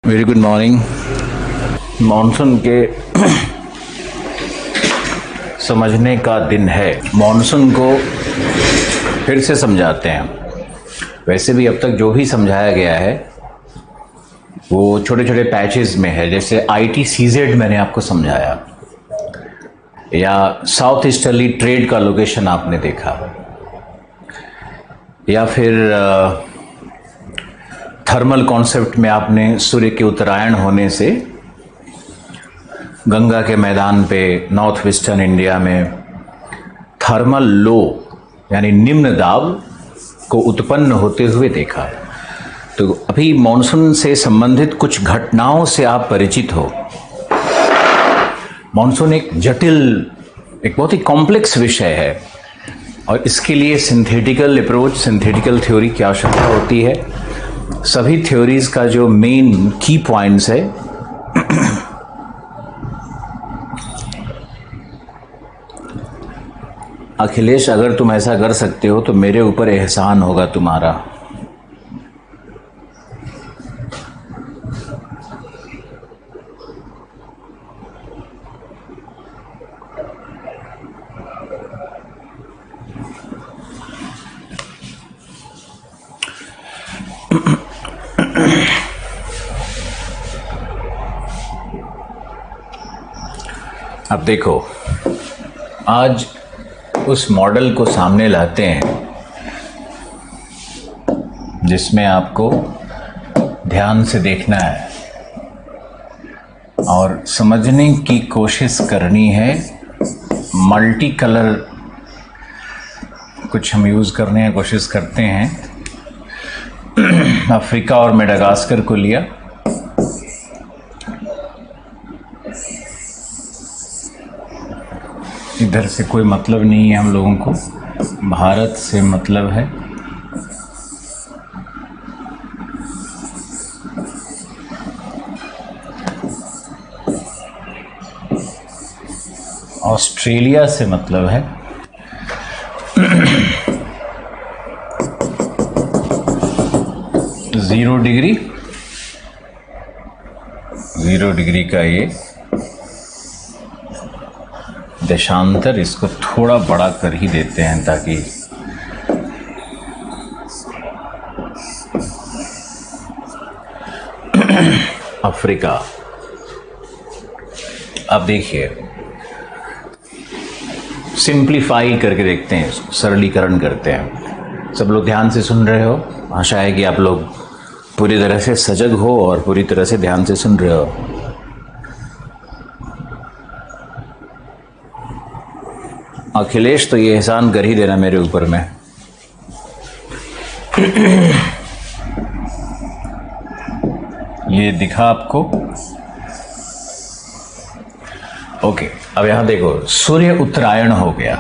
Very good morning. Monsoon के समझने का दिन है। मॉनसून को फिर से समझाते हैं। वैसे भी अब तक जो भी समझाया गया है वो छोटे छोटे पैचेस में है, जैसे ITCZ मैंने आपको समझाया, या साउथ ईस्टर्ली ट्रेड का लोकेशन आपने देखा, या फिर थर्मल कॉन्सेप्ट में आपने सूर्य के उत्तरायण होने से गंगा के मैदान पे नॉर्थ वेस्टर्न इंडिया में थर्मल लो यानी निम्न दाब को उत्पन्न होते हुए देखा। तो अभी मॉनसून से संबंधित कुछ घटनाओं से आप परिचित हो। मॉनसून एक बहुत ही कॉम्प्लेक्स विषय है और इसके लिए सिंथेटिकल अप्रोच, सिंथेटिकल थ्योरी की आवश्यकता होती है। सभी थ्योरीज का जो मेन की पॉइंट्स है अखिलेश, अगर तुम ऐसा कर सकते हो तो मेरे ऊपर एहसान होगा तुम्हारा। अब देखो, आज उस मॉडल को सामने लाते हैं जिसमें आपको ध्यान से देखना है और समझने की कोशिश करनी है। मल्टी कलर कुछ हम यूज़ करने की कोशिश करते हैं। अफ्रीका और मेडागास्कर को लिया, इधर से कोई मतलब नहीं है हम लोगों को, भारत से मतलब है। ऑस्ट्रेलिया से मतलब है। ज़ीरो डिग्री का ये देशांतर, इसको थोड़ा बड़ा कर ही देते हैं ताकि अफ्रीका। अब देखिए, सिंप्लीफाई करके देखते हैं, सरलीकरण करते हैं। सब लोग ध्यान से सुन रहे हो। आशा है कि आप लोग पूरी तरह से सजग हो और पूरी तरह से ध्यान से सुन रहे हो। अखिलेश, तो ये एहसान कर ही देना मेरे ऊपर में। ये दिखा आपको? ओके, अब यहां देखो, सूर्य उत्तरायण हो गया।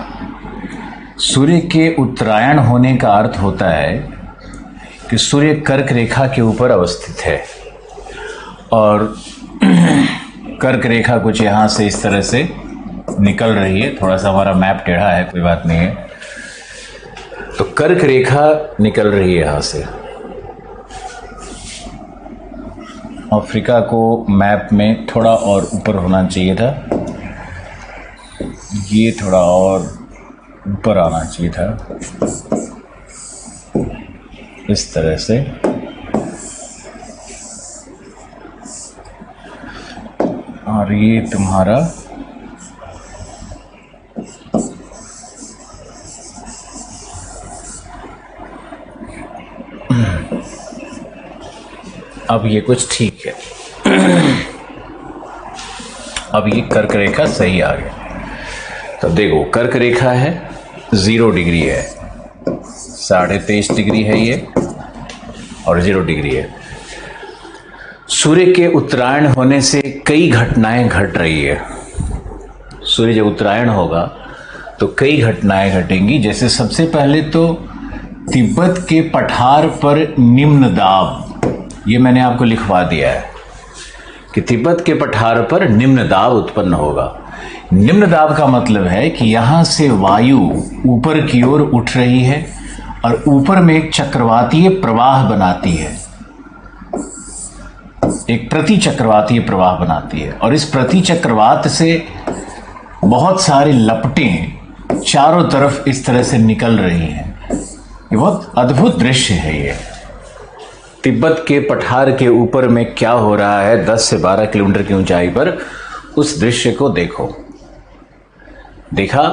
सूर्य के उत्तरायण होने का अर्थ होता है कि सूर्य कर्क रेखा के ऊपर अवस्थित है और कर्क रेखा कुछ यहां से इस तरह से निकल रही है। थोड़ा सा हमारा मैप टेढ़ा है, कोई बात नहीं है। तो कर्क रेखा निकल रही है यहां से। अफ्रीका को मैप में थोड़ा और ऊपर होना चाहिए था, ये थोड़ा और ऊपर आना चाहिए था, इस तरह से। और ये तुम्हारा अब ये कुछ ठीक है। अब ये कर्क रेखा सही आ गया। तो देखो, कर्क रेखा है, 0 डिग्री है, 23.5 डिग्री है ये, और 0 डिग्री है। सूर्य के उत्तरायण होने से कई घटनाएं घट रही है। सूर्य जब उत्तरायण होगा तो कई घटनाएं घटेंगी। जैसे सबसे पहले तो तिब्बत के पठार पर निम्न दाब, ये मैंने आपको लिखवा दिया है कि तिब्बत के पठार पर निम्न दाब उत्पन्न होगा। निम्न दाब का मतलब है कि यहां से वायु ऊपर की ओर उठ रही है और ऊपर में एक चक्रवातीय प्रवाह बनाती है। एक प्रति चक्रवातीय प्रवाह बनाती है और इस प्रति चक्रवात से बहुत सारी लपटें चारों तरफ इस तरह से निकल रही हैं। ये बहुत अद्भुत दृश्य है। ये तिब्बत के पठार के ऊपर में क्या हो रहा है 10 से 12 किलोमीटर की ऊंचाई पर, उस दृश्य को देखो। देखा?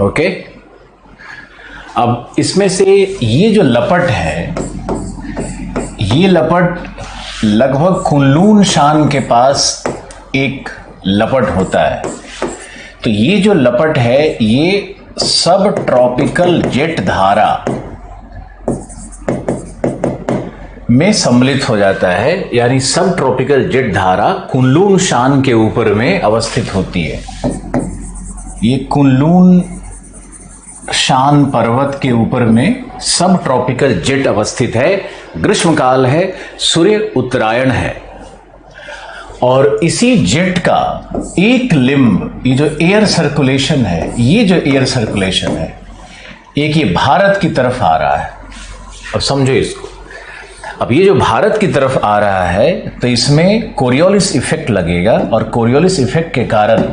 ओके। अब इसमें से ये जो लपट है, ये लपट लगभग कुनलून शान के पास एक लपट होता है। तो ये जो लपट है ये सब ट्रॉपिकल जेट धारा में सम्मिलित हो जाता है, यानी सब ट्रॉपिकल जेट धारा कुनलून शान के ऊपर में अवस्थित होती है। ये कुनलून शान पर्वत के ऊपर में सब ट्रॉपिकल जेट अवस्थित है। ग्रीष्मकाल है, सूर्य उत्तरायण है और इसी जेट का एक लिम्ब, ये जो एयर सर्कुलेशन है, ये जो एयर सर्कुलेशन है, एक ये भारत की तरफ आ रहा है। अब समझो इसको। अब ये जो भारत की तरफ आ रहा है तो इसमें कोरियोलिस इफेक्ट लगेगा और कोरियोलिस इफेक्ट के कारण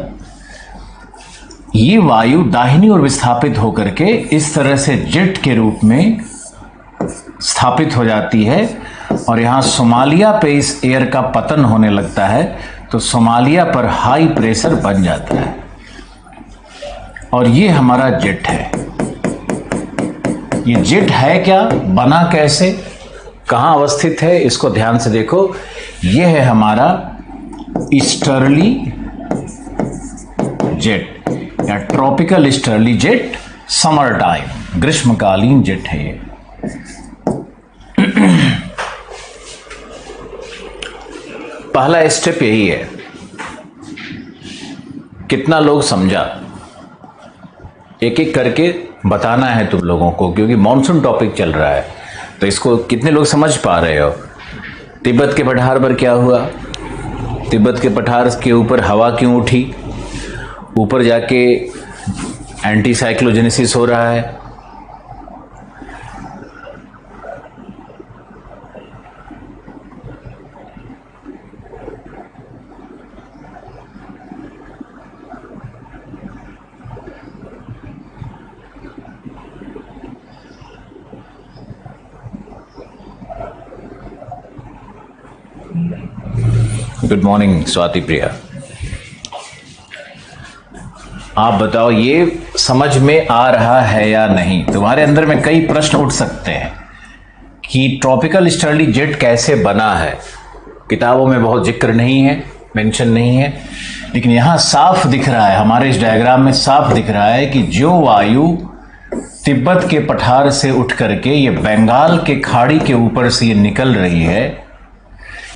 ये वायु दाहिनी ओर विस्थापित होकर के इस तरह से जेट के रूप में स्थापित हो जाती है और यहाँ सोमालिया पे इस एयर का पतन होने लगता है। तो सोमालिया पर हाई प्रेशर बन जाता है और ये हमारा जेट है। ये जेट है क्या, बना कैसे, कहाँ अवस्थित है, इसको ध्यान से देखो। ये है हमारा ईस्टर्ली जेट या tropical easterly jet, summer time, ग्रीष्मकालीन जेट है ये। पहला स्टेप यही है। कितना लोग समझा, एक एक करके बताना है तुम लोगों को, क्योंकि मॉनसून टॉपिक चल रहा है। तो इसको कितने लोग समझ पा रहे हो? तिब्बत के पठार पर क्या हुआ? तिब्बत के पठार के ऊपर हवा क्यों उठी? ऊपर जाके एंटी साइक्लोजेनेसिस हो रहा है। गुड मॉर्निंग स्वाति प्रिया। आप बताओ ये समझ में आ रहा है या नहीं? तुम्हारे अंदर में कई प्रश्न उठ सकते हैं कि ट्रॉपिकल ईस्टर्ली जेट कैसे बना है। किताबों में बहुत जिक्र नहीं है, मेंशन नहीं है, लेकिन यहाँ साफ दिख रहा है, हमारे इस डायग्राम में साफ दिख रहा है कि जो वायु तिब्बत के पठार से उठ करके ये बंगाल के खाड़ी के ऊपर से ये निकल रही है,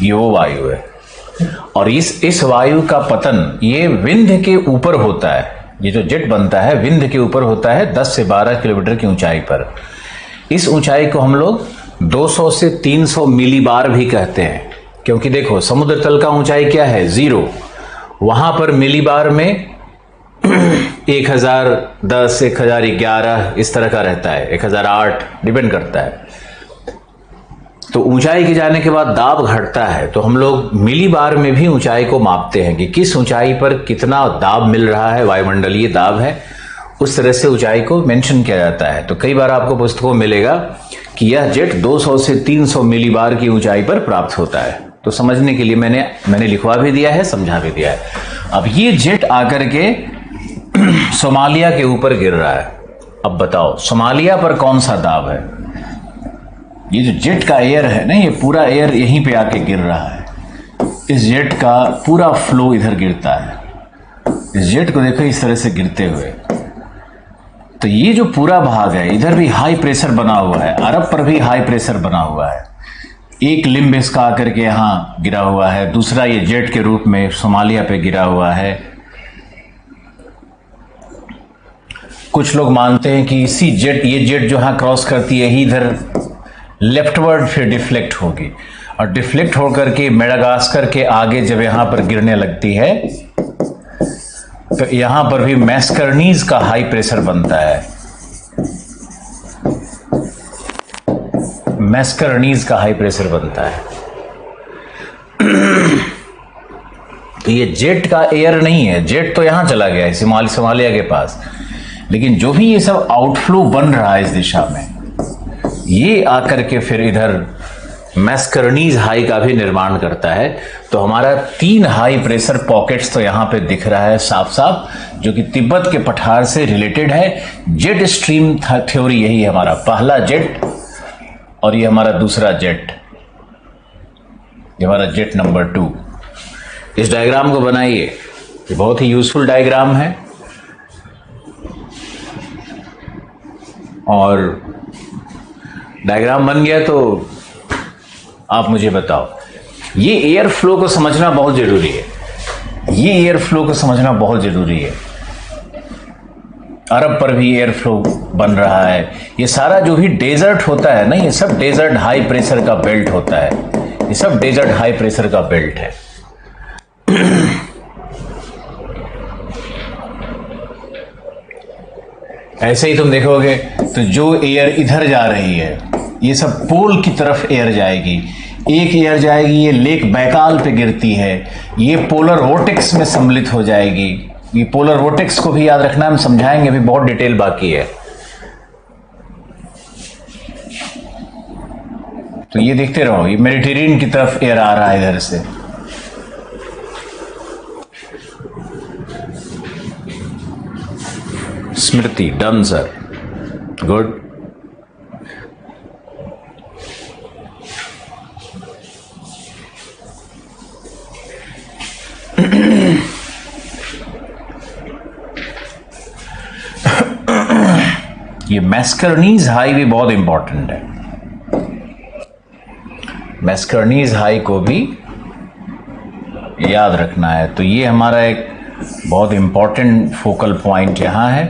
ये वो वायु है। और इस वायु का पतन ये विंध्य के ऊपर होता है। ये जो जेट बनता है विंध्य के ऊपर होता है 10 से 12 किलोमीटर की ऊंचाई पर। इस ऊंचाई को हम लोग 200 से 300 मिलीबार भी कहते हैं, क्योंकि देखो समुद्र तल का ऊंचाई क्या है, 0। वहां पर मिलीबार में 1010, 1011 इस तरह का रहता है, 1008 डिपेंड करता है। तो ऊंचाई के जाने के बाद दाब घटता है, तो हम लोग मिलीबार में भी ऊंचाई को मापते हैं कि किस ऊंचाई पर कितना दाब मिल रहा है, वायुमंडलीय दाब है, उस तरह से ऊंचाई को मेंशन किया जाता है। तो कई बार आपको पुस्तकों में मिलेगा कि यह जेट 200 से 300 मिलीबार की ऊंचाई पर प्राप्त होता है। तो समझने के लिए मैंने लिखवा भी दिया है, समझा भी दिया है। अब ये जेट आकर के सोमालिया के ऊपर गिर रहा है। अब बताओ सोमालिया पर कौन सा दाब है? ये जो जेट का एयर है ना, ये पूरा एयर यहीं पे आके गिर रहा है। इस जेट का पूरा फ्लो इधर गिरता है। इस जेट को देखो इस तरह से गिरते हुए। तो ये जो पूरा भाग है, इधर भी हाई प्रेशर बना हुआ है, अरब पर भी हाई प्रेशर बना हुआ है। एक लिम्ब इसका आकर के यहाँ गिरा हुआ है, दूसरा ये जेट के रूप में सोमालिया पे गिरा हुआ है। कुछ लोग मानते हैं कि ये जेट जो यहाँ क्रॉस करती है, ही इधर लेफ्टवर्ड फिर डिफ्लेक्ट होगी और डिफ्लेक्ट होकर के मेडागास्कर के आगे जब यहाँ पर गिरने लगती है तो यहां पर भी मैस्कर्नीज का हाई प्रेशर बनता है, मैस्कर्नीज का हाई प्रेशर बनता है। तो ये जेट का एयर नहीं है, जेट तो यहां चला गया है सोमालिया के पास, लेकिन जो भी ये सब आउटफ्लो बन रहा है इस दिशा में, ये आकर के फिर इधर मैस्कर्नीज हाई का भी निर्माण करता है। तो हमारा 3 हाई प्रेशर पॉकेट्स तो यहां पे दिख रहा है साफ साफ, जो कि तिब्बत के पठार से रिलेटेड है। जेट स्ट्रीम थ्योरी यही है, हमारा पहला जेट और ये हमारा दूसरा जेट, ये हमारा जेट नंबर 2। इस डायग्राम को बनाइए, ये बहुत ही यूजफुल डायग्राम है। और डायग्राम बन गया तो आप मुझे बताओ, ये एयर फ्लो को समझना बहुत जरूरी है, ये एयर फ्लो को समझना बहुत जरूरी है। अरब पर भी एयर फ्लो बन रहा है, ये सारा जो भी डेजर्ट होता है ना, ये सब डेजर्ट हाई प्रेशर का बेल्ट होता है, ये सब डेजर्ट हाई प्रेशर का बेल्ट है। ऐसे ही तुम देखोगे तो जो एयर इधर जा रही है, ये सब पोल की तरफ एयर जाएगी। एक एयर जाएगी, ये लेक बैकाल पे गिरती है, ये पोलर वोर्टेक्स में सम्मिलित हो जाएगी। ये पोलर वोर्टेक्स को भी याद रखना, हम समझाएंगे, अभी बहुत डिटेल बाकी है। तो ये देखते रहो, ये मेडिटेरियन की तरफ एयर आ रहा है इधर से। स्मृति डन सर, गुड। ये मैस्कर्नीज हाई भी बहुत इंपॉर्टेंट है, मैस्कर्नीज हाई को भी याद रखना है। तो ये हमारा एक बहुत इंपॉर्टेंट फोकल पॉइंट यहाँ है,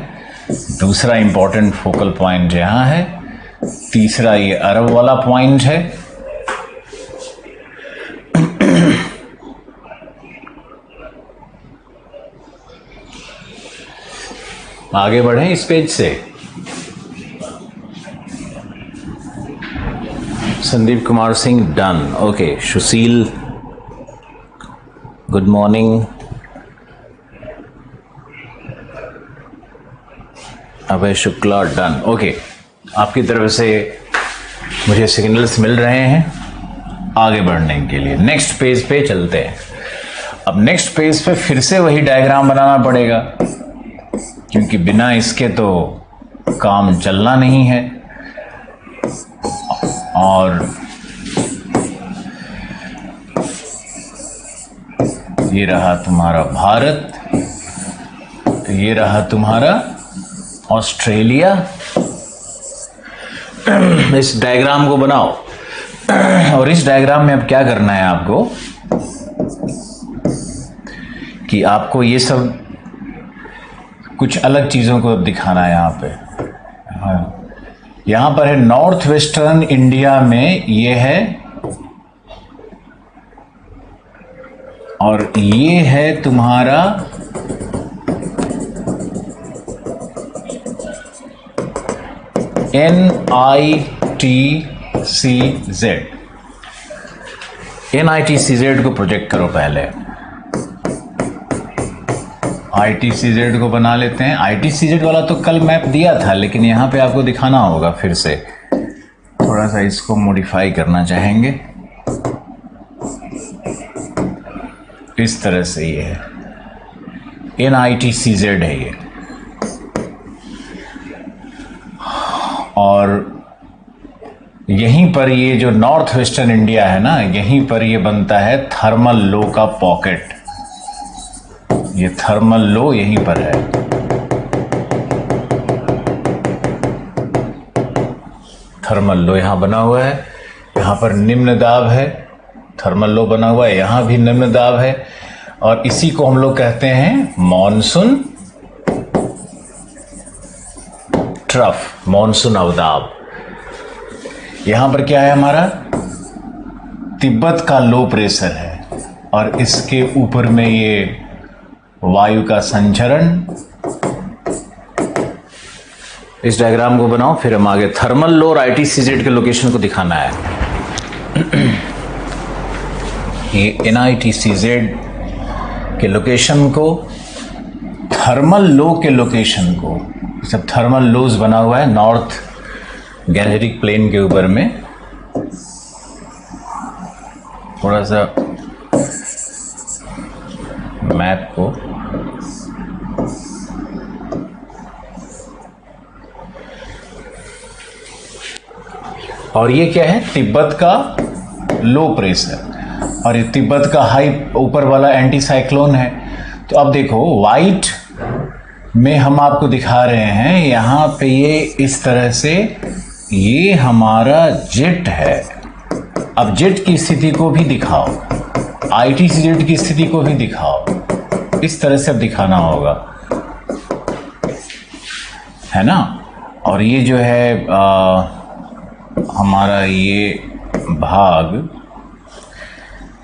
दूसरा इंपॉर्टेंट फोकल पॉइंट यहाँ है, तीसरा ये अरब वाला पॉइंट है। आगे बढ़ें इस पेज से। Sandeep Kumar Singh done, okay. Sushil good morning. Abhay Shukla done, okay. आपकी तरफ से मुझे सिग्नल्स मिल रहे हैं आगे बढ़ने के लिए। नेक्स्ट पेज पे चलते हैं। अब नेक्स्ट पेज पे फिर से वही डायग्राम बनाना पड़ेगा, क्योंकि बिना इसके तो काम चलना नहीं है। और ये रहा तुम्हारा भारत, ये रहा तुम्हारा ऑस्ट्रेलिया। इस डायग्राम को बनाओ, और इस डायग्राम में अब क्या करना है आपको, कि आपको ये सब कुछ अलग चीज़ों को दिखाना है यहाँ पे। हाँ, यहाँ पर है नॉर्थ वेस्टर्न इंडिया में ये है, और ये है तुम्हारा NITCZ। NITCZ को प्रोजेक्ट करो पहले, ITCZ को बना लेते हैं। ITCZ वाला तो कल मैप दिया था, लेकिन यहाँ पे आपको दिखाना होगा फिर से, थोड़ा सा इसको मॉडिफाई करना चाहेंगे। इस तरह से ये है, NITCZ है ये। और यहीं पर ये जो नॉर्थ वेस्टर्न इंडिया है ना, यहीं पर ये बनता है थर्मल लो का पॉकेट। ये थर्मल लो यहीं पर है। थर्मल लो यहां बना हुआ है, यहां पर निम्न दाब है, थर्मल लो बना हुआ है, यहां भी निम्न दाब है, और इसी को हम लोग कहते हैं मॉनसून ट्रफ, मॉनसून अवदाब। यहां पर क्या है हमारा, तिब्बत का लो प्रेशर है, और इसके ऊपर में ये वायु का संचरण। इस डायग्राम को बनाओ, फिर हम आगे थर्मल लो और ITCZ के लोकेशन को दिखाना है। ये NITCZ के लोकेशन को, थर्मल लो के लोकेशन को, सब थर्मल लोज बना हुआ है नॉर्थ गैलेरिक प्लेन के ऊपर में। थोड़ा सा मैप को और ये क्या है, तिब्बत का लो प्रेशर और ये तिब्बत का हाई ऊपर वाला एंटी साइक्लोन है। तो अब देखो वाइट में हम आपको दिखा रहे हैं यहाँ पे ये इस तरह से, ये हमारा जेट है। अब जेट की स्थिति को भी दिखाओ, ITCZ की स्थिति को भी दिखाओ, इस तरह से अब दिखाना होगा, है ना। और ये जो है हमारा ये भाग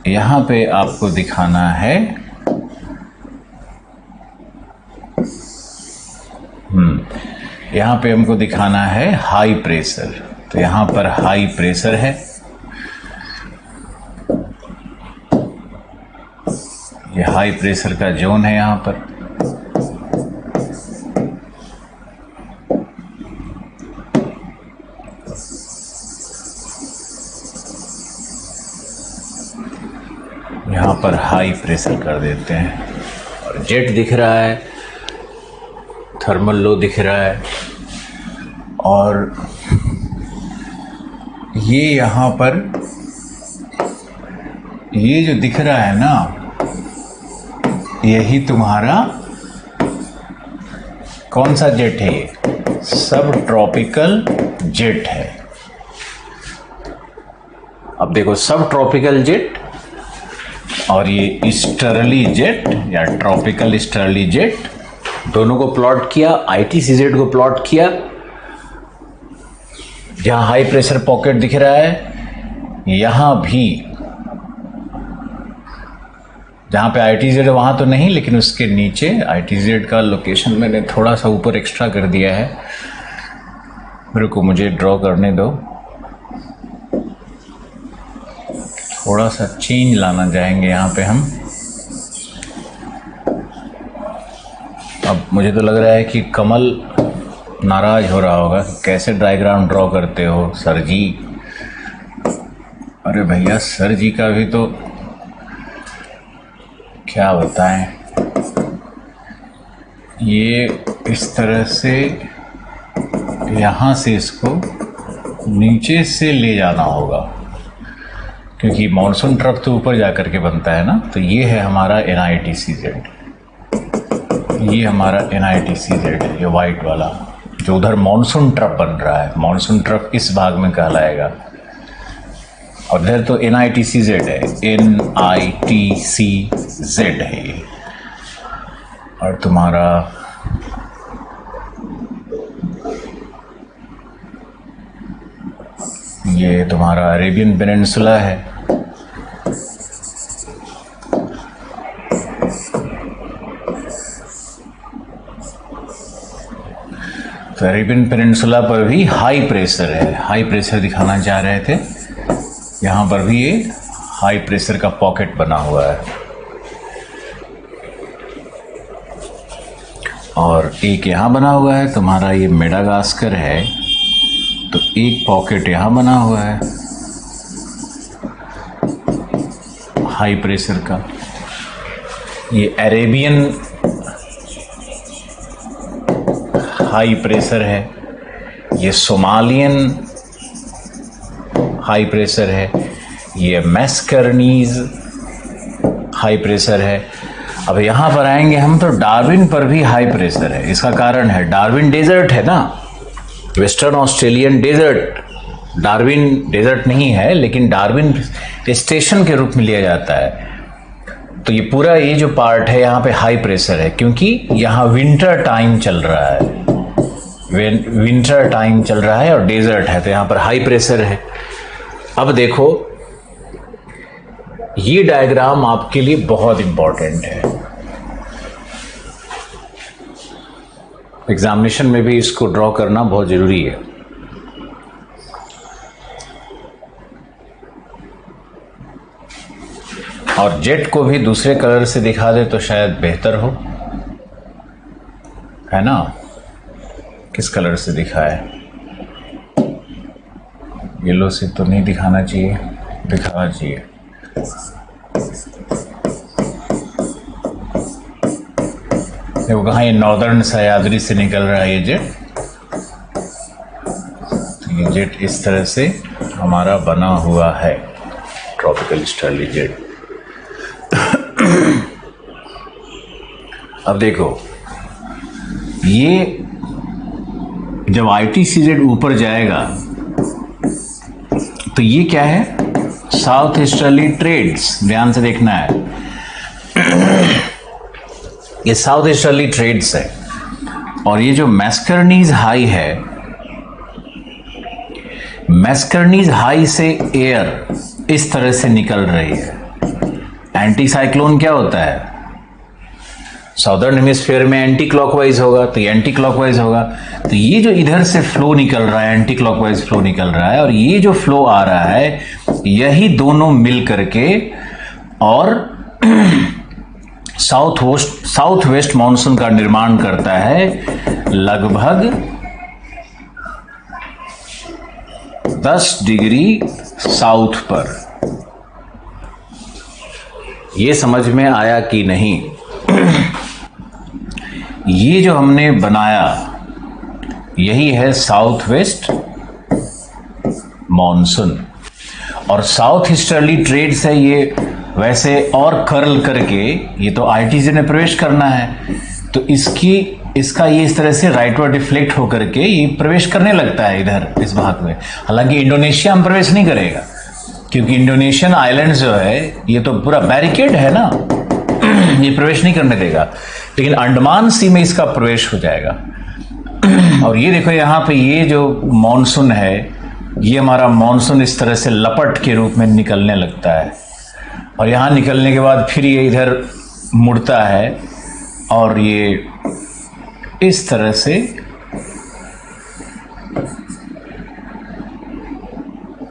यहाँ पे आपको दिखाना है। यहाँ पे हमको दिखाना है हाई प्रेशर। तो यहाँ पर हाई प्रेशर है, ये हाई प्रेशर का जोन है यहाँ पर। यहाँ पर हाई प्रेशर कर देते हैं और जेट दिख रहा है, थर्मल लो दिख रहा है। और ये यहाँ पर ये जो दिख रहा है ना, यही तुम्हारा कौन सा जेट है, ये सब ट्रॉपिकल जेट है। अब देखो सब ट्रॉपिकल जेट और ये ईस्टर्ली जेट या ट्रॉपिकल ईस्टर्ली जेट, दोनों को प्लॉट किया, ITCZ को प्लॉट किया। जहां हाई प्रेशर पॉकेट दिख रहा है, यहां भी जहां पे ITZ वहां तो नहीं, लेकिन उसके नीचे ITZ का लोकेशन मैंने थोड़ा सा ऊपर एक्स्ट्रा कर दिया है। मेरे को मुझे ड्रॉ करने दो, थोड़ा सा चेंज लाना चाहेंगे यहाँ पे हम। अब मुझे तो लग रहा है कि कमल नाराज हो रहा होगा, कैसे डायग्राम ड्रॉ करते हो सर जी। अरे भैया सर जी का भी तो क्या बताएं। ये इस तरह से यहाँ से इसको नीचे से ले जाना होगा, क्योंकि मॉनसून ट्रफ तो ऊपर जा कर के बनता है ना। तो ये है हमारा NITCZ, ये हमारा NITCZ है, ये वाइट वाला जो उधर मॉनसून ट्रफ बन रहा है। मॉनसून ट्रफ इस भाग में कहलाएगा। और इधर तो NITCZ है, NITCZ है ये। और तुम्हारा ये तुम्हारा अरेबियन पेनिनसुला है। तो अरेबियन पेनिनसुला पर भी हाई प्रेशर है, हाई प्रेशर दिखाना चाह रहे थे। यहाँ पर भी ये हाई प्रेशर का पॉकेट बना हुआ है। और एक यहाँ बना हुआ है तुम्हारा, ये मेडागास्कर है, तो एक पॉकेट यहाँ बना हुआ है हाई प्रेशर का। ये अरेबियन हाई प्रेशर है, ये सोमालियन हाई प्रेशर है, ये मैस्करनीज हाई प्रेशर है। अब यहाँ पर आएंगे हम तो डार्विन पर भी हाई प्रेशर है। इसका कारण है डार्विन डेजर्ट है ना, western Australian desert. Darwin desert नहीं है, लेकिन डार्विन स्टेशन के रूप में लिया जाता है। तो ये पूरा ये जो पार्ट है यहाँ पे हाई प्रेशर है, क्योंकि यहाँ विंटर टाइम चल रहा है, विंटर टाइम चल रहा है और डेजर्ट है, तो यहाँ पर हाई प्रेशर है। अब देखो ये डायग्राम आपके लिए बहुत इंपॉर्टेंट है। एग्जामिनेशन में भी इसको ड्रॉ करना बहुत ज़रूरी है। और जेट को भी दूसरे कलर से दिखा दे तो शायद बेहतर हो, है ना। किस कलर से दिखाए? येलो से तो नहीं दिखाना चाहिए, दिखाना चाहिए। देखो कहाँ ये नॉर्दर्न सह्याद्री से निकल रहा है ये जेट। तो ये जेट इस तरह से हमारा बना हुआ है, ट्रॉपिकल स्टर्ली जेट। अब देखो ये जब ITCZ ऊपर जाएगा तो ये क्या है? South easterly trades. ध्यान से देखना है, ये साउथ ईस्टर्ली ट्रेड्स है। और ये जो मैस्कर्नीज हाई है, मैस्कर्नीज हाई से एयर इस तरह से निकल रही है। एंटी साइक्लोन क्या होता है? साउदर्न हेमिस्फीयर में एंटी क्लॉकवाइज होगा, तो ये एंटी क्लॉकवाइज होगा। तो ये जो इधर से फ्लो निकल रहा है, एंटी क्लॉकवाइज फ्लो निकल रहा है, और ये जो फ्लो आ रहा है, यही दोनों मिल करके और साउथ वेस्ट मॉनसून का निर्माण करता है लगभग 10 डिग्री साउथ पर। ये समझ में आया कि नहीं? ये जो हमने बनाया यही है साउथ वेस्ट मॉनसून। और साउथ ईस्टर्ली ट्रेड्स है ये, वैसे और कर्ल करके ये तो ITCZ में प्रवेश करना है, तो इसका ये इस तरह से राइटवर्ड डिफ्लेक्ट होकर के ये प्रवेश करने लगता है इधर इस भाग में। हालांकि इंडोनेशिया में प्रवेश नहीं करेगा, क्योंकि इंडोनेशियन आइलैंड्स जो है ये तो पूरा बैरिकेड है ना, ये प्रवेश नहीं करने देगा। लेकिन अंडमान सी में इसका प्रवेश हो जाएगा। और ये देखो यहाँ पे ये जो मॉनसून है, ये हमारा मॉनसून इस तरह से लपट के रूप में निकलने लगता है, और यहाँ निकलने के बाद फिर ये इधर मुड़ता है, और ये इस तरह से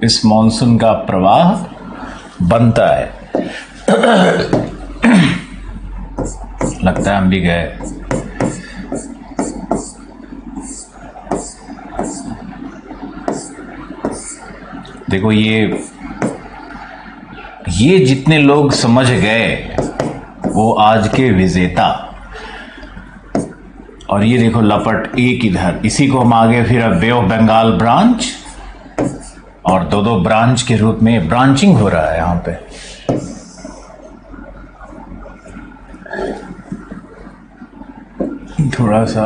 इस मॉनसून का प्रवाह बनता है। लगता है हम भी गए। देखो ये जितने लोग समझ गए वो आज के विजेता। और ये देखो लपट एक इधर, इसी को हम आगे फिर अब बे ऑफ बंगाल ब्रांच, और दो ब्रांच के रूप में ब्रांचिंग हो रहा है यहां पे। थोड़ा सा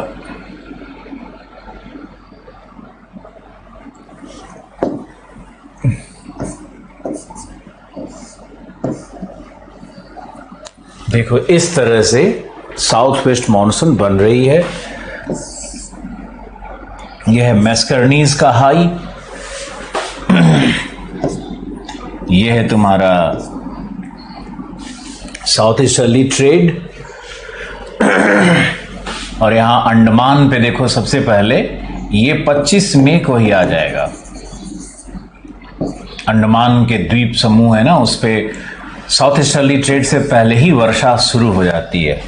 देखो इस तरह से साउथ वेस्ट मॉनसून बन रही है। यह है मैस्कर्नीज का हाई, यह है तुम्हारा साउथ ईस्टर्ली ट्रेड। और यहां अंडमान पे देखो सबसे पहले ये 25 मई को ही आ जाएगा। अंडमान के द्वीप समूह है ना, उस पे साउथ ईस्टर्ली ट्रेड से पहले ही वर्षा शुरू हो जाती है।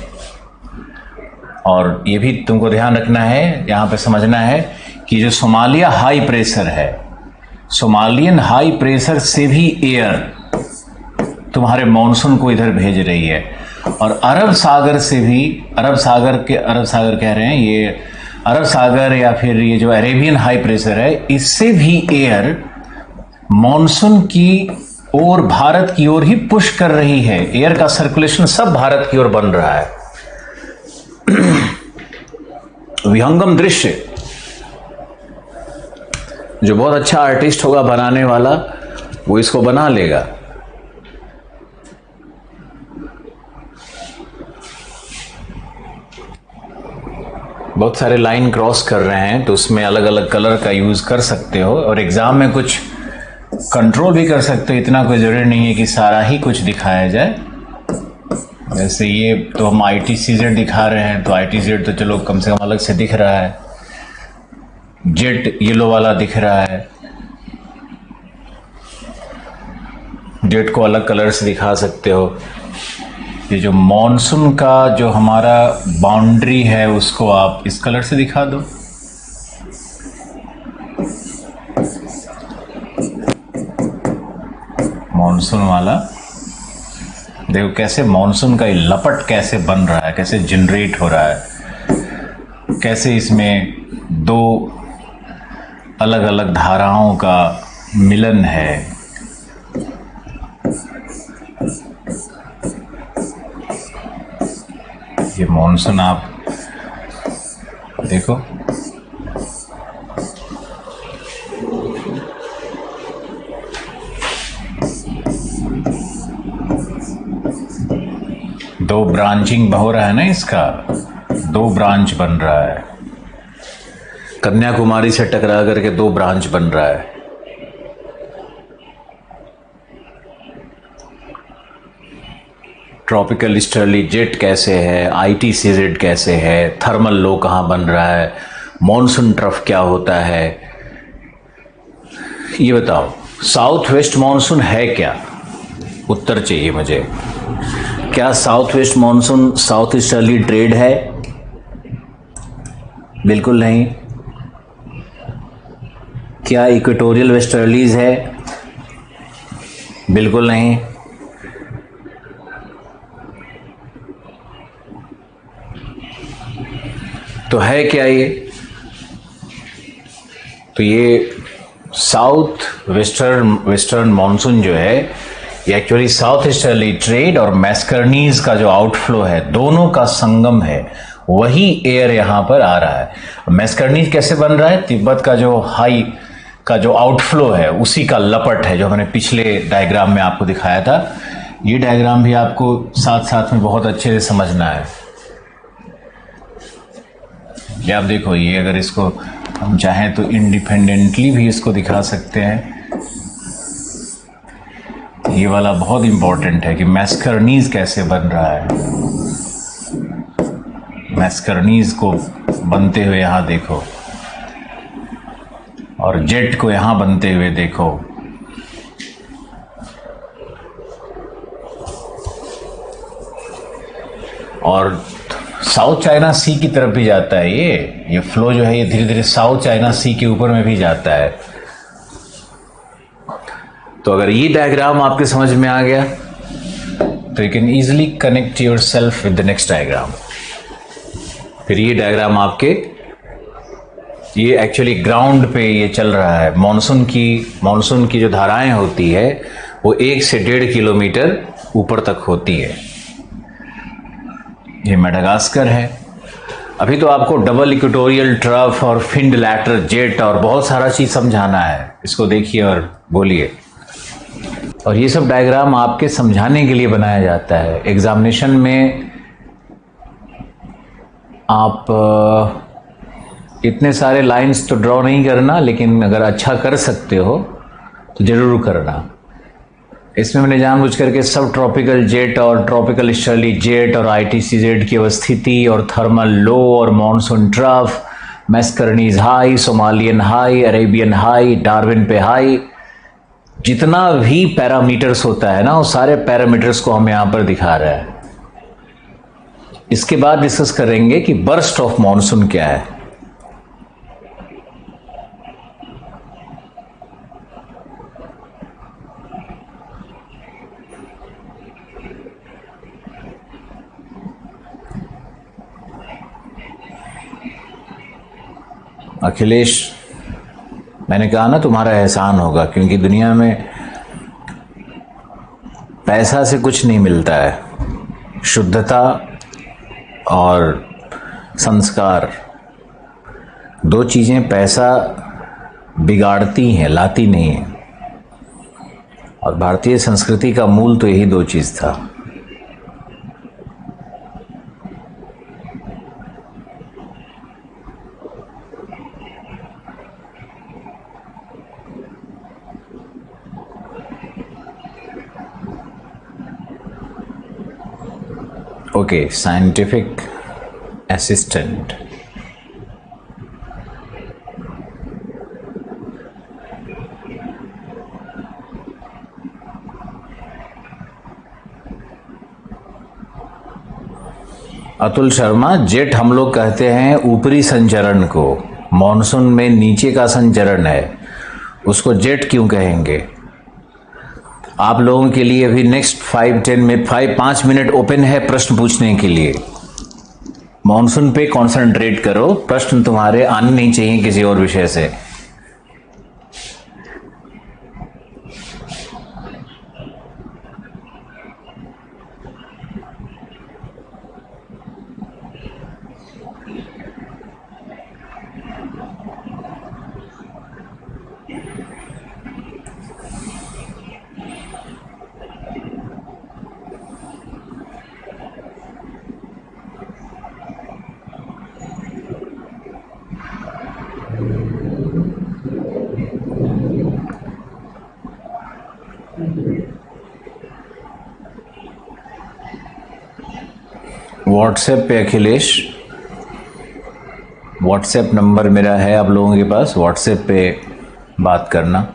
और ये भी तुमको ध्यान रखना है, यहाँ पे समझना है कि जो सोमालिया हाई प्रेशर है, सोमालियन हाई प्रेशर से भी एयर तुम्हारे मॉनसून को इधर भेज रही है। और अरब सागर से भी, अरब सागर कह रहे हैं, ये अरब सागर या फिर ये जो अरेबियन हाई प्रेशर है, इससे भी एयर मॉनसून की ओर, भारत की ओर ही पुश कर रही है। एयर का सर्कुलेशन सब भारत की ओर बन रहा है। विहंगम दृश्य, जो बहुत अच्छा आर्टिस्ट होगा बनाने वाला, वो इसको बना लेगा। बहुत सारे लाइन क्रॉस कर रहे हैं, तो उसमें अलग अलग कलर का यूज कर सकते हो, और एग्जाम में कुछ कंट्रोल भी कर सकते हो। इतना कोई जरूरी नहीं है कि सारा ही कुछ दिखाया जाए। जैसे ये तो हम ITCZ दिखा रहे हैं, तो ITZ तो चलो कम से कम अलग से दिख रहा है, जेट येलो वाला दिख रहा है, जेट को अलग कलर से दिखा सकते हो। ये जो मॉनसून का जो हमारा बाउंड्री है उसको आप इस कलर से दिखा दो। मॉनसून वाला देखो कैसे मॉनसून का ये लपट कैसे बन रहा है, कैसे जनरेट हो रहा है, कैसे इसमें दो अलग अलग धाराओं का मिलन है। ये मॉनसून आप देखो, दो ब्रांचिंग हो रहा है ना, इसका दो ब्रांच बन रहा है, कन्याकुमारी से टकरा करके दो ब्रांच बन रहा है। ट्रॉपिकल ईस्टर्ली जेट कैसे है, ITCZ कैसे है, थर्मल लो कहाँ बन रहा है, मॉनसून ट्रफ क्या होता है, ये बताओ। साउथ वेस्ट मॉनसून है क्या? उत्तर चाहिए मुझे। क्या south west monsoon south easterly trade है? बिल्कुल नहीं। क्या इक्वेटोरियल वेस्टर्लीज है? बिल्कुल नहीं। तो है क्या ये? तो ये साउथ वेस्टर्न मॉनसून जो है ये एक्चुअली साउथ ईस्टर्ली ट्रेड और मैस्कर्नीज का जो आउटफ्लो है, दोनों का संगम है, वही एयर यहां पर आ रहा है। मैस्कर्नीज कैसे बन रहा है? तिब्बत का जो हाई का जो आउटफ्लो है उसी का लपट है, जो मैंने पिछले डायग्राम में आपको दिखाया था। ये डायग्राम भी आपको साथ साथ में बहुत अच्छे से समझना है। ये आप देखो, ये अगर इसको हम चाहें तो इंडिपेंडेंटली भी इसको दिखा सकते हैं। ये वाला बहुत इंपॉर्टेंट है कि मैस्कर्नीज कैसे बन रहा है। मैस्कर्नीज को बनते हुए यहां देखो और जेट को यहां बनते हुए देखो। और साउथ चाइना सी की तरफ भी जाता है ये फ्लो जो है, ये धीरे धीरे साउथ चाइना सी के ऊपर में भी जाता है। तो अगर ये डायग्राम आपके समझ में आ गया तो you can easily connect your self with the next diagram. फिर ये डायग्राम आपके, ये एक्चुअली ग्राउंड पे ये चल रहा है। मॉनसून की जो धाराएं होती है वो 1 से 1.5 किलोमीटर ऊपर तक होती है। ये मेडागास्कर है। अभी तो आपको डबल इक्वेटोरियल ट्रफ और फिंड लैटर जेट और बहुत सारा चीज समझाना है। इसको देखिए और बोलिए। और ये सब डायग्राम आपके समझाने के लिए बनाया जाता है। एग्जामिनेशन में आप इतने सारे लाइंस तो ड्रॉ नहीं करना, लेकिन अगर अच्छा कर सकते हो तो जरूर करना। इसमें मैंने जानबूझ करके सब ट्रॉपिकल जेट और ट्रॉपिकल ईस्टर्ली जेट और ITCZ की अवस्थिति और थर्मल लो और monsoon trough, Mascarene high, Somalian high, Arabian high, Darwin पे हाई, जितना भी पैरामीटर्स होता है ना, वो सारे पैरामीटर्स को हम यहां पर दिखा रहे हैं। इसके बाद डिस्कस करेंगे कि बर्स्ट ऑफ मॉनसून क्या है। अखिलेश, मैंने कहा ना तुम्हारा एहसान होगा, क्योंकि दुनिया में पैसा से कुछ नहीं मिलता है। शुद्धता और संस्कार, दो चीजें पैसा बिगाड़ती हैं, लाती नहीं है। और भारतीय संस्कृति का मूल तो यही दो चीज था। Okay, scientific assistant. Atul Sharma, jet हम लोग कहते हैं ऊपरी संचरण को, मॉनसून में नीचे का संचरण है, उसको जेट क्यों कहेंगे? आप लोगों के लिए अभी नेक्स्ट 5 मिनट ओपन है प्रश्न पूछने के लिए। मॉनसून पे कंसंट्रेट करो, प्रश्न तुम्हारे आने नहीं चाहिए किसी और विषय से। व्हाट्सएप पे अखिलेश, व्हाट्सएप नंबर मेरा है आप लोगों के पास, व्हाट्सएप पे बात करना।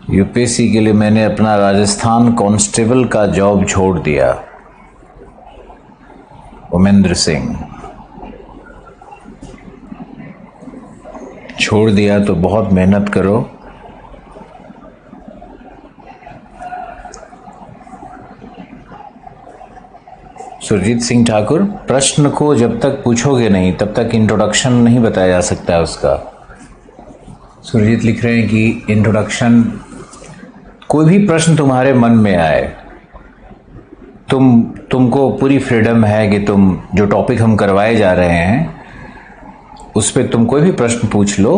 यूपीएससी के लिए मैंने अपना राजस्थान कांस्टेबल का जॉब छोड़ दिया। उमेंद्र सिंह, छोड़ दिया तो बहुत मेहनत करो। सुरजीत सिंह ठाकुर, प्रश्न को जब तक पूछोगे नहीं तब तक इंट्रोडक्शन नहीं बताया जा सकता है उसका। सुरजीत लिख रहे हैं कि इंट्रोडक्शन, कोई भी प्रश्न तुम्हारे मन में आए, तुमको पूरी फ्रीडम है कि तुम जो टॉपिक हम करवाए जा रहे हैं उस पर तुम कोई भी प्रश्न पूछ लो।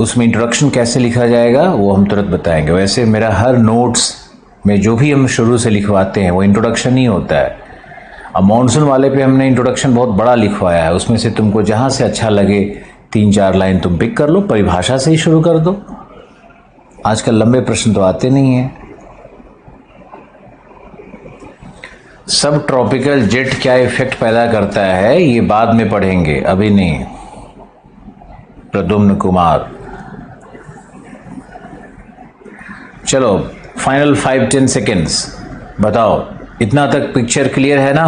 उसमें इंट्रोडक्शन कैसे लिखा जाएगा वो हम तुरंत बताएंगे। वैसे मेरा हर नोट्स में जो भी हम शुरू से लिखवाते हैं वो इंट्रोडक्शन ही होता है। अब मॉनसून वाले पे हमने इंट्रोडक्शन बहुत बड़ा लिखवाया है, उसमें से तुमको जहाँ से अच्छा लगे 3-4 लाइन तुम पिक कर लो, परिभाषा से ही शुरू कर दो। आजकल लंबे प्रश्न तो आते नहीं हैं। सब ट्रॉपिकल जेट क्या इफेक्ट पैदा करता है ये बाद में पढ़ेंगे, अभी नहीं। प्रद्युम्न कुमार, चलो फाइनल 5-10 सेकेंड्स बताओ, इतना तक पिक्चर क्लियर है ना?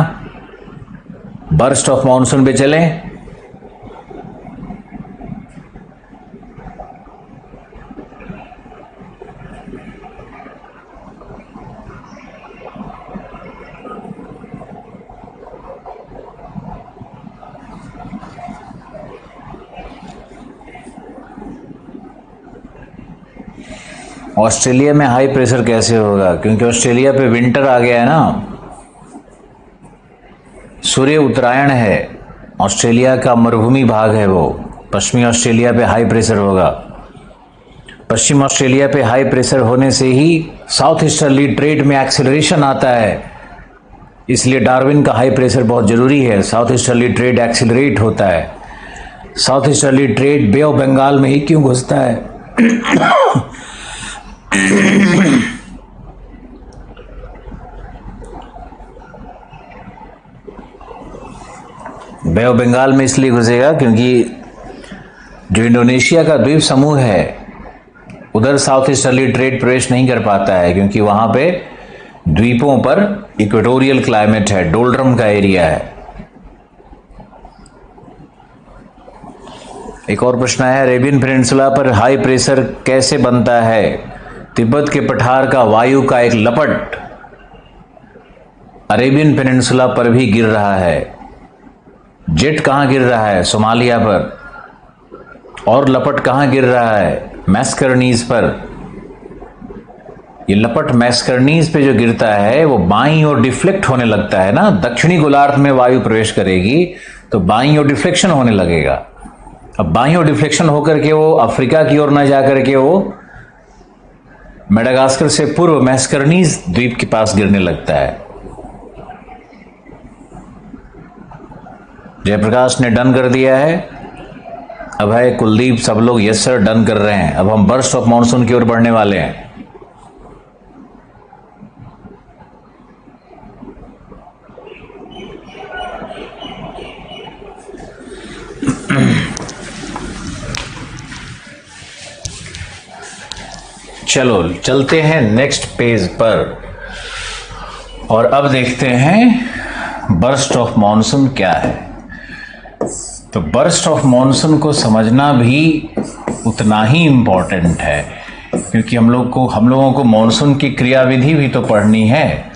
बर्स्ट ऑफ मॉनसून पे चलें। ऑस्ट्रेलिया में हाई प्रेशर कैसे होगा? क्योंकि ऑस्ट्रेलिया पे विंटर आ गया है ना, सूर्य उत्तरायण है, ऑस्ट्रेलिया का मरुभूमि भाग है वो। पश्चिमी ऑस्ट्रेलिया पे हाई प्रेशर होगा। पश्चिम ऑस्ट्रेलिया पे हाई प्रेशर होने से ही साउथ ईस्टर्ली ट्रेड में एक्सेलरेशन आता है, इसलिए डार्विन का हाई प्रेशर बहुत जरूरी है। साउथ ईस्टर्ली ट्रेड एक्सेलरेट होता है। South easterly trade bay of Bengal में ही क्यों घुसता है? बे ऑफ बंगाल में इसलिए घुसेगा क्योंकि जो इंडोनेशिया का द्वीप समूह है उधर साउथ ईस्टर्ली ट्रेड प्रवेश नहीं कर पाता है, क्योंकि वहां पे द्वीपों पर इक्वेटोरियल क्लाइमेट है, डोल्ड्रम का एरिया है। एक और प्रश्न है, अरेबियन पेनिनसुला पर हाई प्रेशर कैसे बनता है? तिब्बत के पठार का वायु का एक लपट अरेबियन पेनिनसुला पर भी गिर रहा है। जेट कहां गिर रहा है? सोमालिया पर। और लपट कहां गिर रहा है? मैस्करनीज पर। ये लपट मैस्करनीज पे जो गिरता है वो बाईं ओर डिफ्लेक्ट होने लगता है ना। दक्षिणी गोलार्ध में वायु प्रवेश करेगी तो बाईं ओर डिफ्लेक्शन होने लगेगा। अब बाईं ओर डिफ्लेक्शन होकर के वो अफ्रीका की ओर न जाकर के वो मेडागास्कर से पूर्व मैस्करनीज द्वीप के पास गिरने लगता है। जयप्रकाश ने डन कर दिया है। अभय, कुलदीप, सब लोग यस सर डन कर रहे हैं। अब हम बर्स्ट ऑफ मॉनसून की ओर बढ़ने वाले हैं। चलो चलते हैं नेक्स्ट पेज पर और अब देखते हैं बर्स्ट ऑफ मॉनसून क्या है। तो बर्स्ट ऑफ मॉनसून को समझना भी उतना ही इम्पोर्टेंट है, क्योंकि हम लोगों को मॉनसून की क्रियाविधि भी तो पढ़नी है।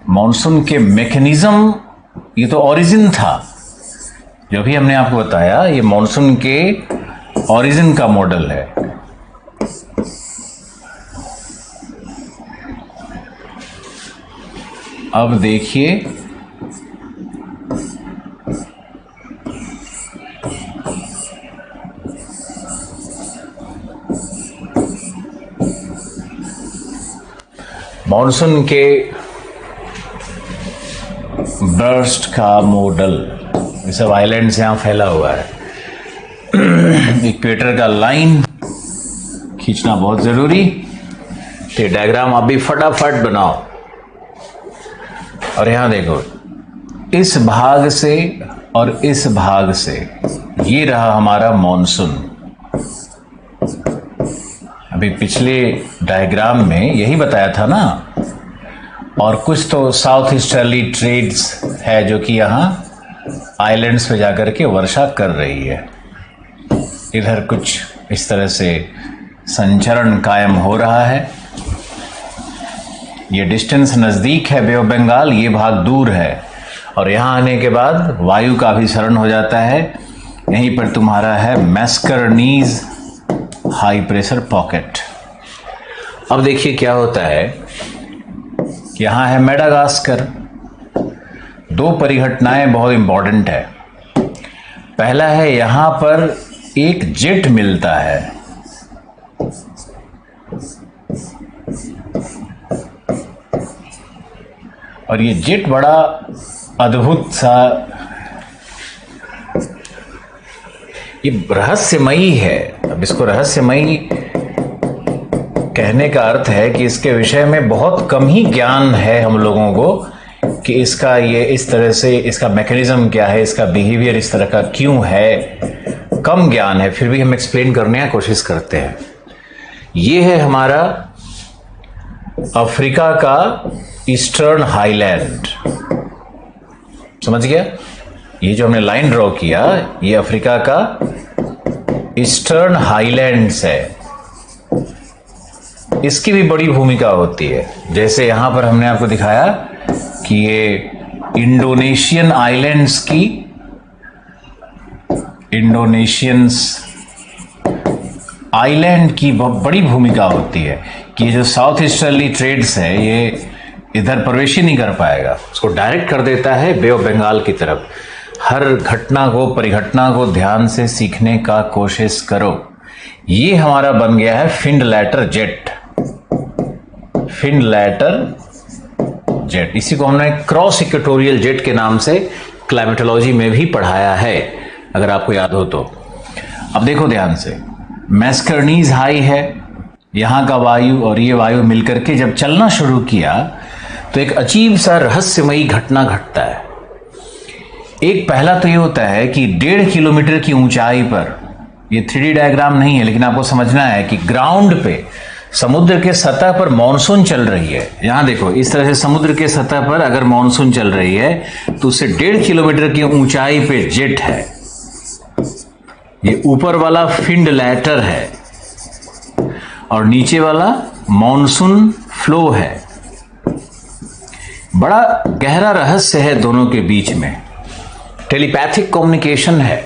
मॉनसून के मैकेनिज्म, ये तो ओरिजिन था जो भी हमने आपको बताया, ये मॉनसून के ओरिजिन का मॉडल है। अब देखिए मॉनसून के बर्स्ट का मॉडल। ये सब आइलैंड से यहां फैला हुआ है। इक्वेटर का लाइन खींचना बहुत जरूरी। तो डायग्राम आप भी फटाफट बनाओ। और यहां देखो, इस भाग से और इस भाग से ये रहा हमारा मॉनसून। अभी पिछले डायग्राम में यही बताया था ना। और कुछ तो साउथ ईस्टर्ली ट्रेड्स है जो कि यहां आइलैंड्स पे जाकर के वर्षा कर रही है। इधर कुछ इस तरह से संचरण कायम हो रहा है। ये डिस्टेंस नज़दीक है बे ऑफ बंगाल, ये भाग दूर है। और यहाँ आने के बाद वायु का अभिसरण हो जाता है। यहीं पर तुम्हारा है मैस्करनीज हाई प्रेशर पॉकेट। अब देखिए क्या होता है कि यहाँ है मेडागास्कर। दो परिघटनाएं बहुत इंपॉर्टेंट है। पहला है, यहाँ पर एक जेट मिलता है। और ये जेट बड़ा अद्भुत सा, ये रहस्यमयी है। अब इसको रहस्यमयी कहने का अर्थ है कि इसके विषय में बहुत कम ही ज्ञान है हम लोगों को, कि इसका ये इस तरह से, इसका मैकेनिज्म क्या है, इसका बिहेवियर इस तरह का क्यों है, कम ज्ञान है। फिर भी हम एक्सप्लेन करने की कोशिश करते हैं। ये है हमारा अफ्रीका का ईस्टर्न हाईलैंड। समझ गया? ये जो हमने लाइन ड्रॉ किया, ये अफ्रीका का ईस्टर्न हाईलैंड्स है। इसकी भी बड़ी भूमिका होती है। जैसे यहां पर हमने आपको दिखाया कि ये इंडोनेशियन आइलैंड्स की, इंडोनेशियंस आइलैंड की बड़ी भूमिका होती है कि ये जो साउथ ईस्टर्ली ट्रेड्स है, ये इधर प्रवेश ही नहीं कर पाएगा, उसको डायरेक्ट कर देता है बे ऑफ बंगाल की तरफ। हर घटना को, परिघटना को ध्यान से सीखने का कोशिश करो। ये हमारा बन गया है फिंडलैटर जेट। फिंडलैटर जेट, इसी को हमने क्रॉस इक्वेटोरियल जेट के नाम से क्लाइमेटोलॉजी में भी पढ़ाया है, अगर आपको याद हो तो। अब देखो ध्यान से, मैस्करनीज हाई है, यहां का वायु और ये वायु मिलकर के जब चलना शुरू किया तो एक अजीब सा रहस्यमयी घटना घटता है। एक पहला तो ये होता है कि 1.5 किलोमीटर की ऊंचाई पर, ये 3D डायग्राम नहीं है लेकिन आपको समझना है कि ग्राउंड पे, समुद्र के सतह पर मॉनसून चल रही है। यहां देखो, इस तरह से समुद्र के सतह पर अगर मॉनसून चल रही है तो उससे 1.5 किलोमीटर की ऊंचाई पे जेट है। ये ऊपर वाला फिंडलैटर है और नीचे वाला मॉनसून फ्लो है। बड़ा गहरा रहस्य है दोनों के बीच में, टेलीपैथिक कम्युनिकेशन है।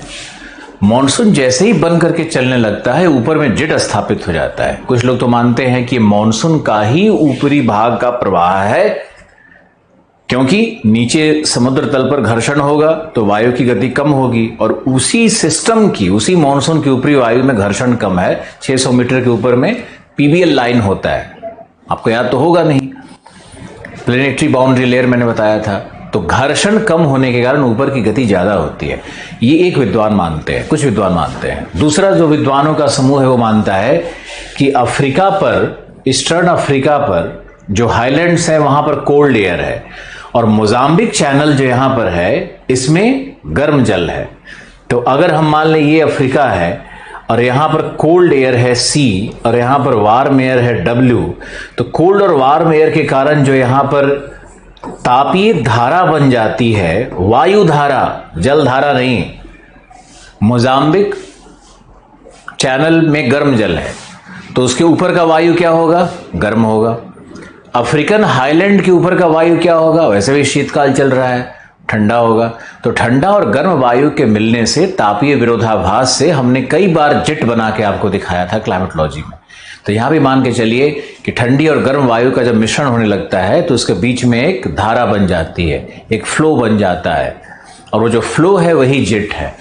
मॉनसून जैसे ही बन करके चलने लगता है, ऊपर में जेट स्थापित हो जाता है। कुछ लोग तो मानते हैं कि मॉनसून का ही ऊपरी भाग का प्रवाह है क्योंकि नीचे समुद्र तल पर घर्षण होगा तो वायु की गति कम होगी, और उसी सिस्टम की, उसी मॉनसून की ऊपरी वायु में घर्षण कम है। 600 मीटर के ऊपर में पीबीएल लाइन होता है, आपको याद तो होगा नहीं, प्लेनेटरी बाउंड्री लेयर मैंने बताया था। तो घर्षण कम होने के कारण ऊपर की गति ज्यादा होती है, ये एक विद्वान मानते हैं, कुछ विद्वान मानते हैं। दूसरा जो विद्वानों का समूह है वो मानता है कि अफ्रीका पर, ईस्टर्न अफ्रीका पर जो हाईलैंड्स है वहां पर कोल्ड एयर है, और मोजाम्बिक चैनल जो यहां पर है इसमें गर्म जल है। तो अगर हम मान लें ये अफ्रीका है और यहां पर कोल्ड एयर है सी और यहां पर वार्म एयर है डब्ल्यू, तो कोल्ड और वार्म एयर के कारण जो यहां पर तापीय धारा बन जाती है, वायु धारा, जल धारा नहीं, मोजाम्बिक चैनल में गर्म जल है तो उसके ऊपर का वायु क्या होगा? गर्म होगा। अफ्रीकन हाईलैंड के ऊपर का वायु क्या होगा? वैसे भी शीतकाल चल रहा है, ठंडा होगा। तो ठंडा और गर्म वायु के मिलने से, तापीय विरोधाभास से, हमने कई बार जेट बना के आपको दिखाया था क्लाइमेटोलॉजी में। तो यहां भी मान के चलिए कि ठंडी और गर्म वायु का जब मिश्रण होने लगता है तो उसके बीच में एक धारा बन जाती है, एक फ्लो बन जाता है, और वो जो फ्लो है वही जेट है।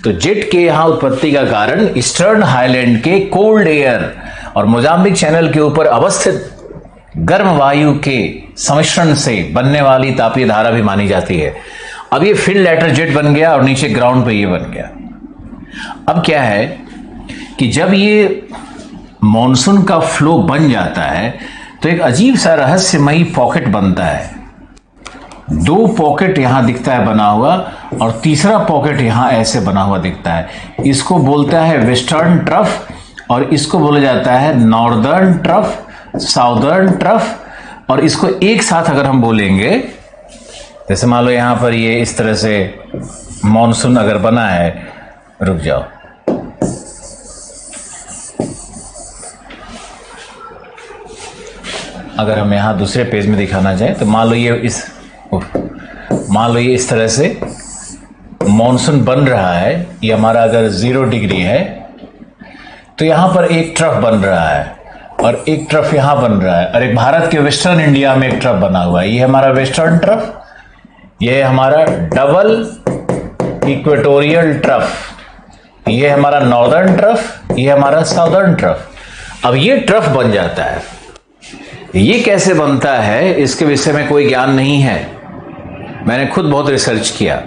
तो जेट के यहां उत्पत्ति का कारण ईस्टर्न हाईलैंड के कोल्ड एयर और मोजाम्बिक चैनल के ऊपर अवस्थित गर्म वायु के सम्मिश्रण से बनने वाली तापीय धारा भी मानी जाती है। अब ये फिन लैटर जेट बन गया और नीचे ग्राउंड पे ये बन गया। अब क्या है कि जब ये मॉनसून का फ्लो बन जाता है तो एक अजीब सा रहस्यमयी पॉकेट बनता है। दो पॉकेट यहां दिखता है बना हुआ, और तीसरा पॉकेट यहां ऐसे बना हुआ दिखता है। इसको बोलता है वेस्टर्न ट्रफ, और इसको बोला जाता है नॉर्दर्न ट्रफ, साउदर्न ट्रफ। और इसको एक साथ अगर हम बोलेंगे, जैसे मान लो यहां पर ये इस तरह से मॉनसून अगर बना है, रुक जाओ, अगर हम यहां दूसरे पेज में दिखाना चाहें तो मान लो ये इस तरह से मॉनसून बन रहा है। ये हमारा अगर 0 डिग्री है तो यहां पर एक ट्रफ बन रहा है और एक ट्रफ यहां बन रहा है, और एक भारत के वेस्टर्न इंडिया में एक ट्रफ बना हुआ है। ये हमारा वेस्टर्न ट्रफ, ये हमारा डबल इक्वेटोरियल ट्रफ, ये हमारा नॉर्दर्न ट्रफ, ये हमारा साउदर्न ट्रफ। अब ये ट्रफ बन जाता है। ये कैसे बनता है इसके विषय में कोई ज्ञान नहीं है, मैंने खुद बहुत रिसर्च किया,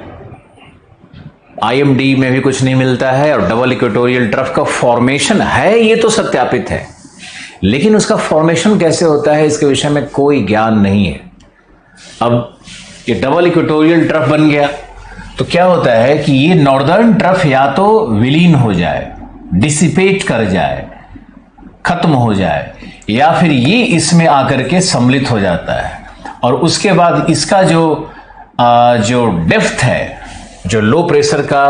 IMD में भी कुछ नहीं मिलता है। और डबल इक्वेटोरियल ट्रफ का फॉर्मेशन है ये तो सत्यापित है, लेकिन उसका फॉर्मेशन कैसे होता है इसके विषय में कोई ज्ञान नहीं है। अब ये डबल इक्वेटोरियल ट्रफ बन गया तो क्या होता है कि ये नॉर्दर्न ट्रफ या तो विलीन हो जाए, डिसिपेट कर जाए, खत्म हो जाए, या फिर ये इसमें आकर के सम्मिलित हो जाता है। और उसके बाद इसका जो डेप्थ है, जो लो प्रेशर का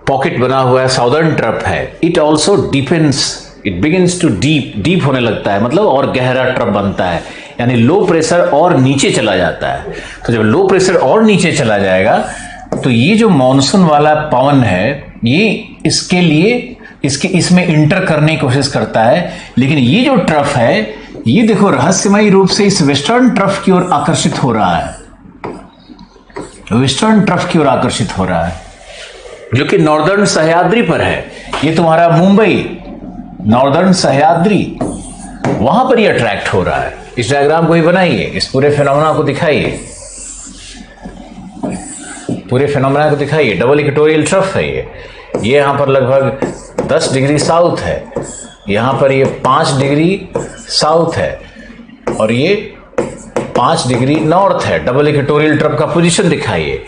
पॉकेट बना हुआ है, साउदर्न ट्रफ है, it also depends, it begins to deep होने लगता है, मतलब और गहरा ट्रफ बनता है, यानी लो प्रेशर और नीचे चला जाता है। तो जब लो प्रेशर और नीचे चला जाएगा तो ये जो मॉनसून वाला पवन है ये इसके लिए इसमें इंटर करने की कोशिश करता है, लेकिन ये जो ट्रफ है ये देखो रहस्यमयी रूप से इस वेस्टर्न ट्रफ की ओर आकर्षित हो रहा है, वेस्टर्न ट्रफ की ओर आकर्षित हो रहा है, जो कि नॉर्दर्न सह्याद्री पर है। ये तुम्हारा मुंबई नॉर्दर्न सह्याद्री, वहां पर ये अट्रैक्ट हो रहा है। इस डायग्राम को ही बनाइए, इस पूरे फिनोमेना को दिखाइए, पूरे फिनोमेना को दिखाइए। डबल इक्वेटोरियल ट्रफ है ये यहां पर लगभग 10 डिग्री साउथ है, यहां पर ये 5 डिग्री साउथ है, और ये 5 डिग्री नॉर्थ है। डबल इक्वेटोरियल ट्रफ का पोजीशन दिखाइए,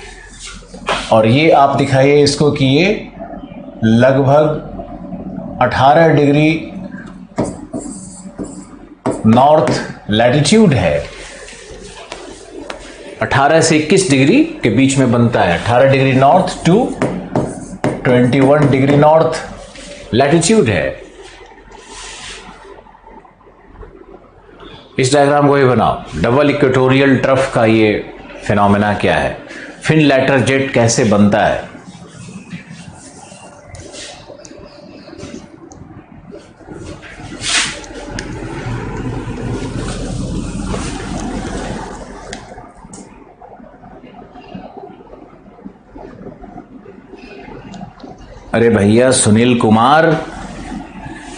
और ये आप दिखाइए इसको कि ये लगभग 18 डिग्री नॉर्थ लैटिट्यूड है, 18 से 21 डिग्री के बीच में बनता है। 18 degree north to 21 degree north latitude है। इस डायग्राम को ही बनाओ। डबल इक्वेटोरियल ट्रफ का ये फिनोमेना क्या है, फिन लैटर जेट कैसे बनता है। अरे भैया सुनील कुमार,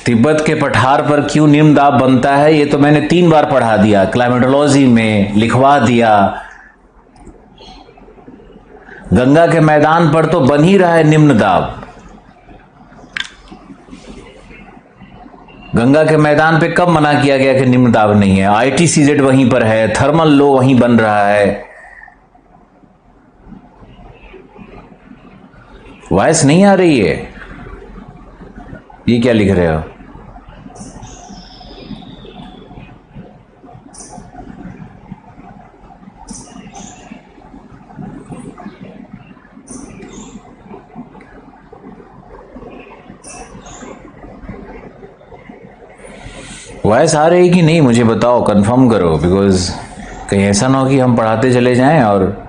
तिब्बत के पठार पर क्यों निम्न दाब बनता है ये तो मैंने 3 बार पढ़ा दिया, क्लाइमेटोलॉजी में लिखवा दिया। गंगा के मैदान पर तो बन ही रहा है निम्न दाब। गंगा के मैदान पे कब मना किया गया कि निम्न दाब नहीं है? ITCZ वहीं पर है, थर्मल लो वहीं बन रहा है। वॉइस नहीं आ रही है? ये क्या लिख रहे हो? वॉइस आ रही कि नहीं मुझे बताओ, कंफर्म करो, बिकॉज कहीं ऐसा ना हो कि हम पढ़ाते चले जाएं और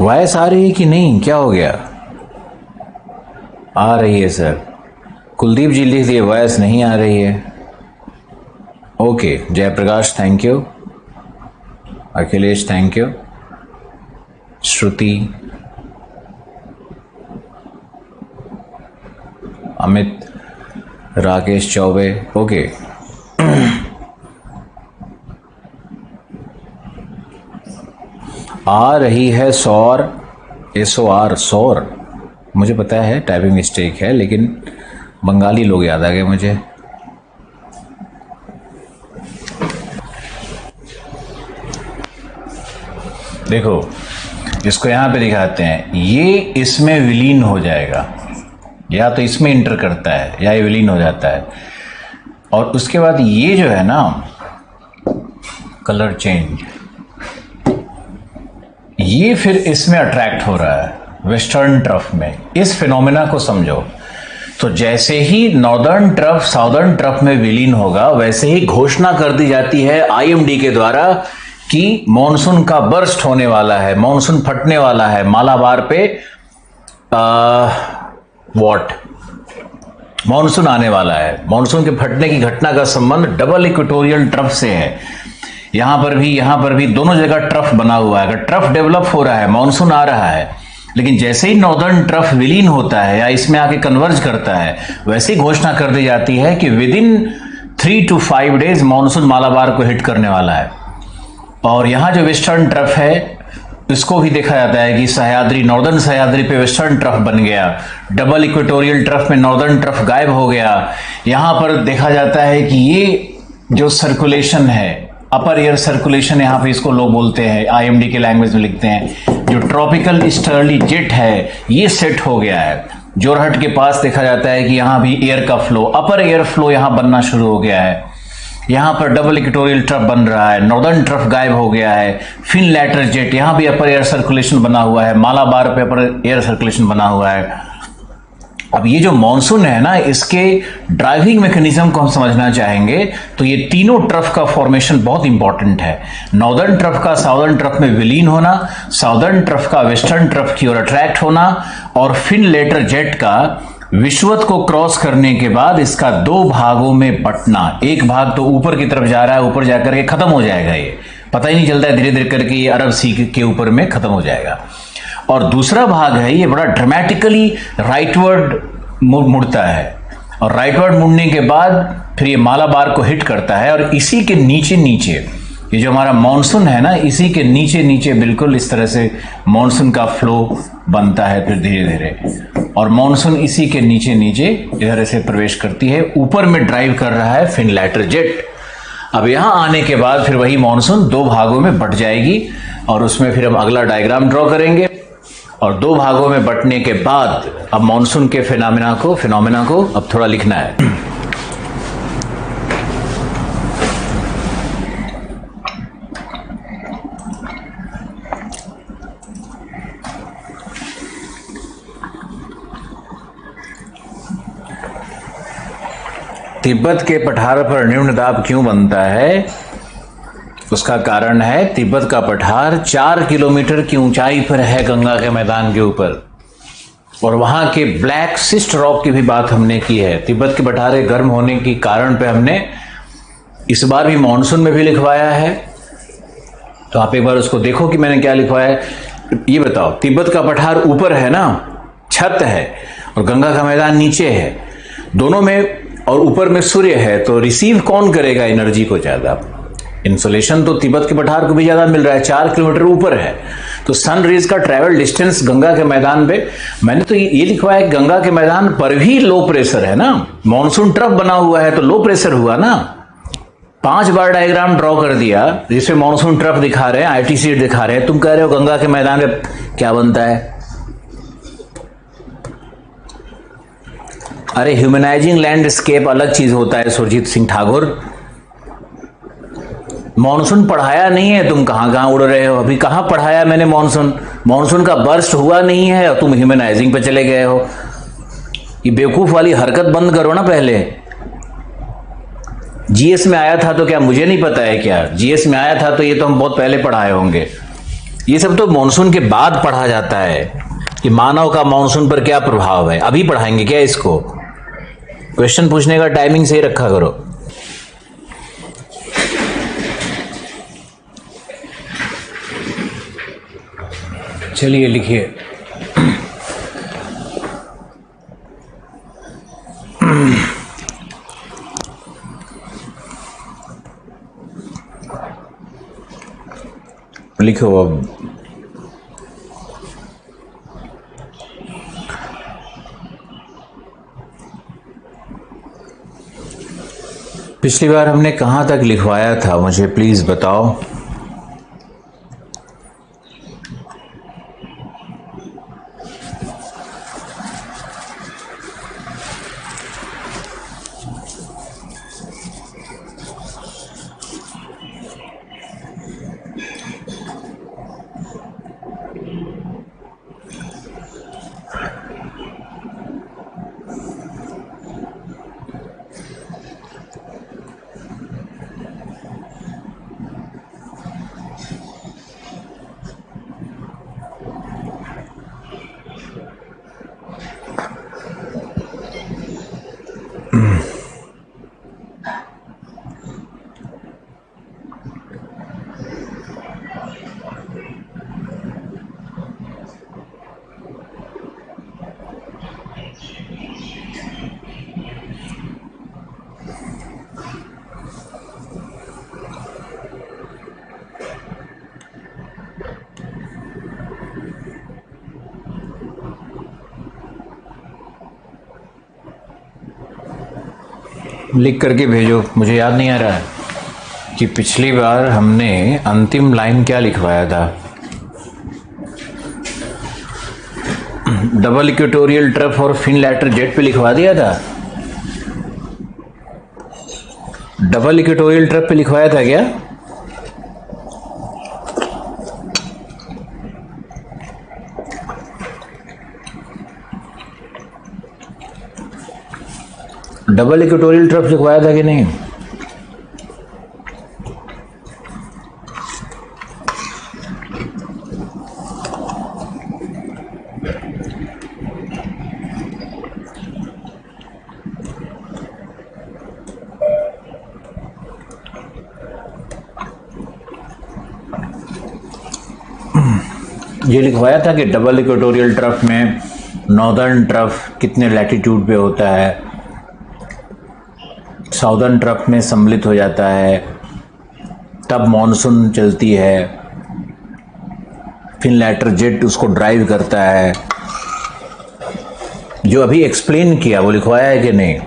वॉइस आ रही है कि नहीं? क्या हो गया? आ रही है सर। कुलदीप जी लिख दिए वॉइस नहीं आ रही है। Okay, Jayprakash thank you, Akhilesh thank you, Shruti, Amit, Rakesh Chaubey, okay. आ रही है सौर, SOR, सौर। मुझे पता है टाइपिंग मिस्टेक है, लेकिन बंगाली लोग याद आ गए मुझे। देखो इसको यहां पे दिखाते हैं, ये इसमें विलीन हो जाएगा, या तो इसमें इंटर करता है या ये विलीन हो जाता है। और उसके बाद ये जो है ना कलर चेंज, ये फिर इसमें अट्रैक्ट हो रहा है वेस्टर्न ट्रफ में। इस फिनोमेना को समझो तो जैसे ही नॉर्दर्न ट्रफ साउदर्न ट्रफ में विलीन होगा, वैसे ही घोषणा कर दी जाती है IMD के द्वारा कि मॉनसून का बर्स्ट होने वाला है, मॉनसून फटने वाला है मालाबार पे। मॉनसून आने वाला है। मॉनसून के फटने की घटना का संबंध डबल इक्वेटोरियल ट्रफ से है। यहां पर भी दोनों जगह ट्रफ बना हुआ है। अगर ट्रफ डेवलप हो रहा है, मॉनसून आ रहा है, लेकिन जैसे ही नॉर्दर्न ट्रफ विलीन होता है या इसमें आके कन्वर्ज करता है, वैसे ही घोषणा कर दी जाती है कि with in 3 to 5 days monsoon Malabar को हिट करने वाला है। और यहां जो वेस्टर्न ट्रफ है, इसको भी देखा जाता है कि सह्याद्री, नॉर्दर्न सह्याद्री पे वेस्टर्न ट्रफ बन गया, डबल इक्वेटोरियल ट्रफ में नॉर्दर्न ट्रफ गायब हो गया। यहां पर देखा जाता है कि ये जो सर्कुलेशन है, अपर एयर सर्कुलेशन यहाँ पे इसको लोग बोलते हैं, IMD के लैंग्वेज में लिखते हैं, जो ट्रॉपिकल ईस्टर्ली जेट है ये सेट हो गया है। जोरहट के पास देखा जाता है कि यहाँ भी एयर का फ्लो, अपर एयर फ्लो यहाँ बनना शुरू हो गया है। यहाँ पर डबल इक्वेटोरियल ट्रफ बन रहा है, नॉर्दर्न ट्रफ गायब हो गया है। फिन लैटर जेट, यहाँ भी अपर एयर सर्कुलेशन बना हुआ है, मालाबार पे अपर एयर सर्कुलेशन बना हुआ है। अब ये जो मॉनसून है ना, इसके ड्राइविंग मैकेनिज्म को हम समझना चाहेंगे तो ये तीनों ट्रफ का फॉर्मेशन बहुत इंपॉर्टेंट है। नॉर्दर्न ट्रफ का साउदर्न ट्रफ में विलीन होना, साउदर्न ट्रफ का वेस्टर्न ट्रफ की ओर अट्रैक्ट होना, और फिन लेटर जेट का विषुवत को क्रॉस करने के बाद इसका 2 भागों में बंटना। एक भाग तो ऊपर की तरफ जा रहा है, ऊपर जाकर के खत्म हो जाएगा, ये पता ही नहीं चलता है, धीरे धीरे करके ये अरब सी के ऊपर में खत्म हो जाएगा। और दूसरा भाग है, ये बड़ा ड्रामेटिकली राइटवर्ड मुड़ता है, और राइटवर्ड मुड़ने के बाद फिर ये मालाबार को हिट करता है। और इसी के नीचे नीचे ये जो हमारा मॉनसून है ना, इसी के नीचे नीचे बिल्कुल इस तरह से मॉनसून का फ्लो बनता है फिर धीरे धीरे, और मॉनसून इसी के नीचे नीचे इधर से प्रवेश करती है। ऊपर में ड्राइव कर रहा है फिन लैटर जेट। अब यहां आने के बाद फिर वही मॉनसून 2 भागों में बंट जाएगी, और उसमें फिर हम अगला डायग्राम ड्रॉ करेंगे। और 2 भागों में बंटने के बाद अब मॉनसून के फिनोमेना को अब थोड़ा लिखना है। तिब्बत के पठार पर न्यून दाब क्यों बनता है? उसका कारण है तिब्बत का पठार 4 किलोमीटर की ऊंचाई पर है गंगा के मैदान के ऊपर, और वहां के ब्लैक सिस्ट रॉक की भी बात हमने की है। तिब्बत के पठारे गर्म होने के कारण पे हमने इस बार भी मानसून में भी लिखवाया है, तो आप एक बार उसको देखो कि मैंने क्या लिखवाया है। ये बताओ, तिब्बत का पठार ऊपर है ना, छत है, और गंगा का मैदान नीचे है, दोनों में, और ऊपर में सूर्य है, तो रिसीव कौन करेगा एनर्जी को ज्यादा? इंसोलेशन तो तिब्बत के पठार को भी ज्यादा मिल रहा है, 4 किलोमीटर ऊपर है, तो सन रेज का ट्रैवल डिस्टेंस गंगा के मैदान पे, मैंने तो ये लिखवाया है गंगा के मैदान पर भी लो प्रेशर है ना, मानसून ट्रफ बना हुआ है तो लो प्रेशर हुआ ना। 5 बार डायग्राम ड्रॉ कर दिया जिसमें मानसून ट्रफ दिखा रहे हैं, आईटीसी दिखा रहे हैं, तुम कह रहे हो गंगा के मैदान में क्या बनता है? अरे ह्यूमनाइजिंग लैंडस्केप अलग चीज होता है सुरजीत सिंह ठाकुर। मानसून पढ़ाया नहीं है, तुम कहां कहां उड़ रहे हो? अभी कहां पढ़ाया मैंने मानसून? मानसून का बर्स्ट हुआ नहीं है और तुम ह्यूमनाइजिंग पे चले गए हो। ये बेवकूफ वाली हरकत बंद करो ना। पहले जीएस में आया था तो क्या मुझे नहीं पता है क्या? जीएस में आया था तो ये तो हम बहुत पहले पढ़ाए होंगे। ये सब तो मानसून के बाद पढ़ा जाता है कि मानव का मानसून पर क्या प्रभाव है। अभी पढ़ाएंगे क्या इसको? क्वेश्चन पूछने का टाइमिंग सही रखा करो। चलिए लिखिए। लिखो अब। पिछली बार हमने कहां तक लिखवाया था, मुझे प्लीज बताओ। लिख करके भेजो, मुझे याद नहीं आ रहा है कि पिछली बार हमने अंतिम लाइन क्या लिखवाया था। डबल इक्वेटोरियल ट्रफ और फिन लैटर जेट पे लिखवा दिया था। डबल इक्वेटोरियल ट्रफ पे लिखवाया था क्या? डबल इक्वेटोरियल ट्रफ लिखवाया था कि नहीं? ये लिखवाया था कि डबल इक्वेटोरियल ट्रफ में नॉर्दर्न ट्रफ कितने लैटिट्यूड पे होता है, साउदर्न ट्रफ में सम्मिलित हो जाता है, तब मॉनसून चलती है, फिन लैटर जेट उसको ड्राइव करता है। जो अभी एक्सप्लेन किया वो लिखवाया है कि नहीं?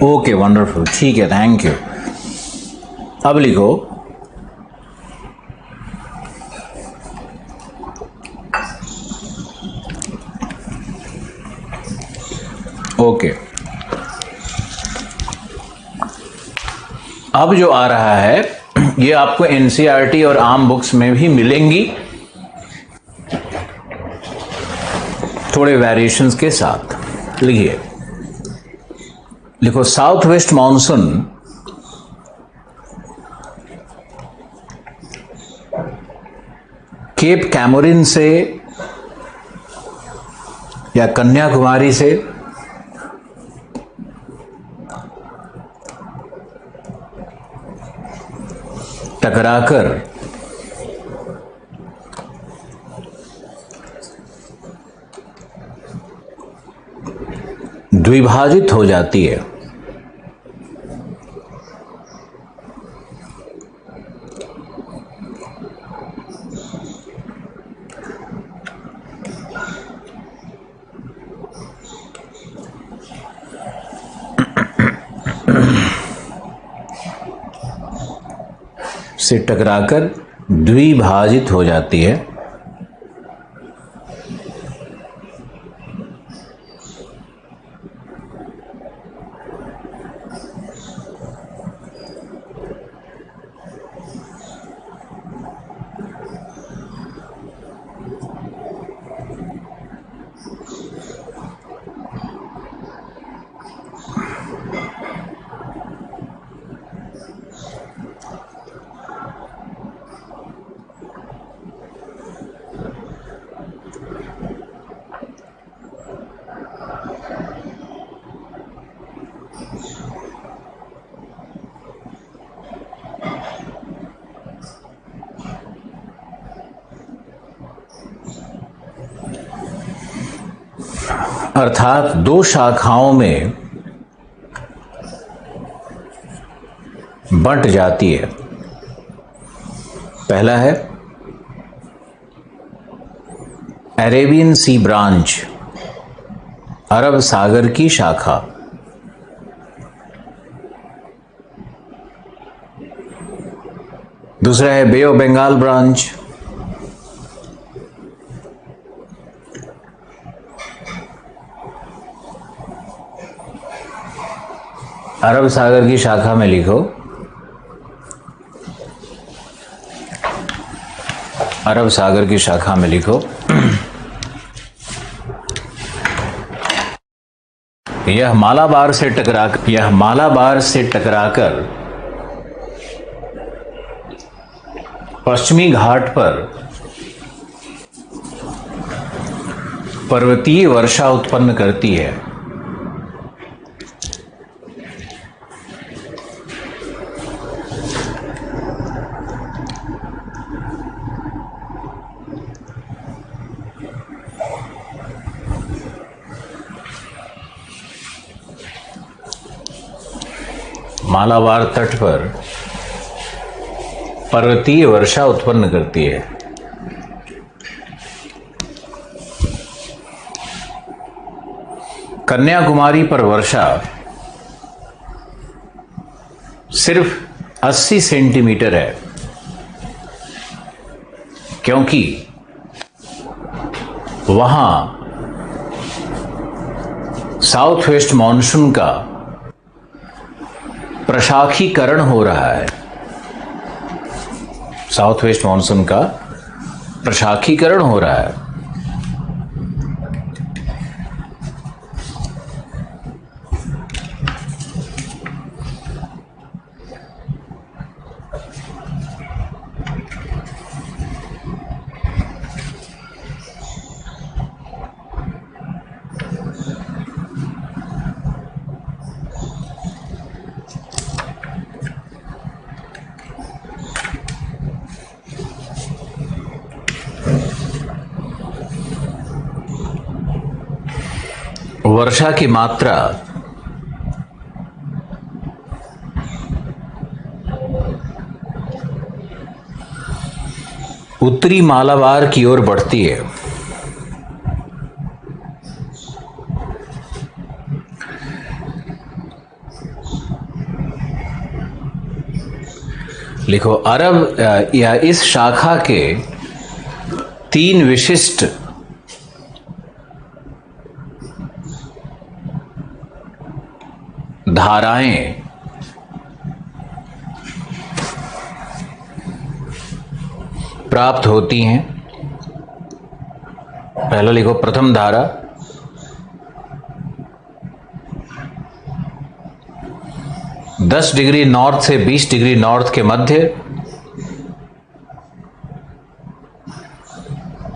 ओके, वंडरफुल, ठीक है, थैंक यू। अब लिखो ओके। अब जो आ रहा है ये आपको एनसीईआरटी और आम बुक्स में भी मिलेंगी, थोड़े वेरिएशंस के साथ। लिखिए, लिखो south west monsoon Cape Comorin से या कन्याकुमारी से टकराकर द्विभाजित हो जाती है। से टकराकर द्विभाजित हो जाती है। अर्थात दो शाखाओं में बंट जाती है। पहला है अरेबियन सी ब्रांच, अरब सागर की शाखा। दूसरा है बे ऑफ बंगाल ब्रांच, अरब सागर की शाखा में लिखो अरब सागर की शाखा में लिखो यह मालाबार से टकराकर पश्चिमी घाट पर पर्वतीय वर्षा उत्पन्न करती है। मालाबार तट पर पर्वतीय वर्षा उत्पन्न करती है। कन्याकुमारी पर वर्षा सिर्फ 80 सेंटीमीटर है, क्योंकि वहां साउथ वेस्ट मॉनसून का प्रशाखीकरण हो रहा है। साउथ वेस्ट मॉनसून का प्रशाखीकरण हो रहा है। वर्षा की मात्रा उत्तरी मालाबार की ओर बढ़ती है। लिखो अरब या इस शाखा के 3 विशिष्ट धाराएं प्राप्त होती हैं। पहला लिखो प्रथम धारा, दस डिग्री नॉर्थ से 20 डिग्री नॉर्थ के मध्य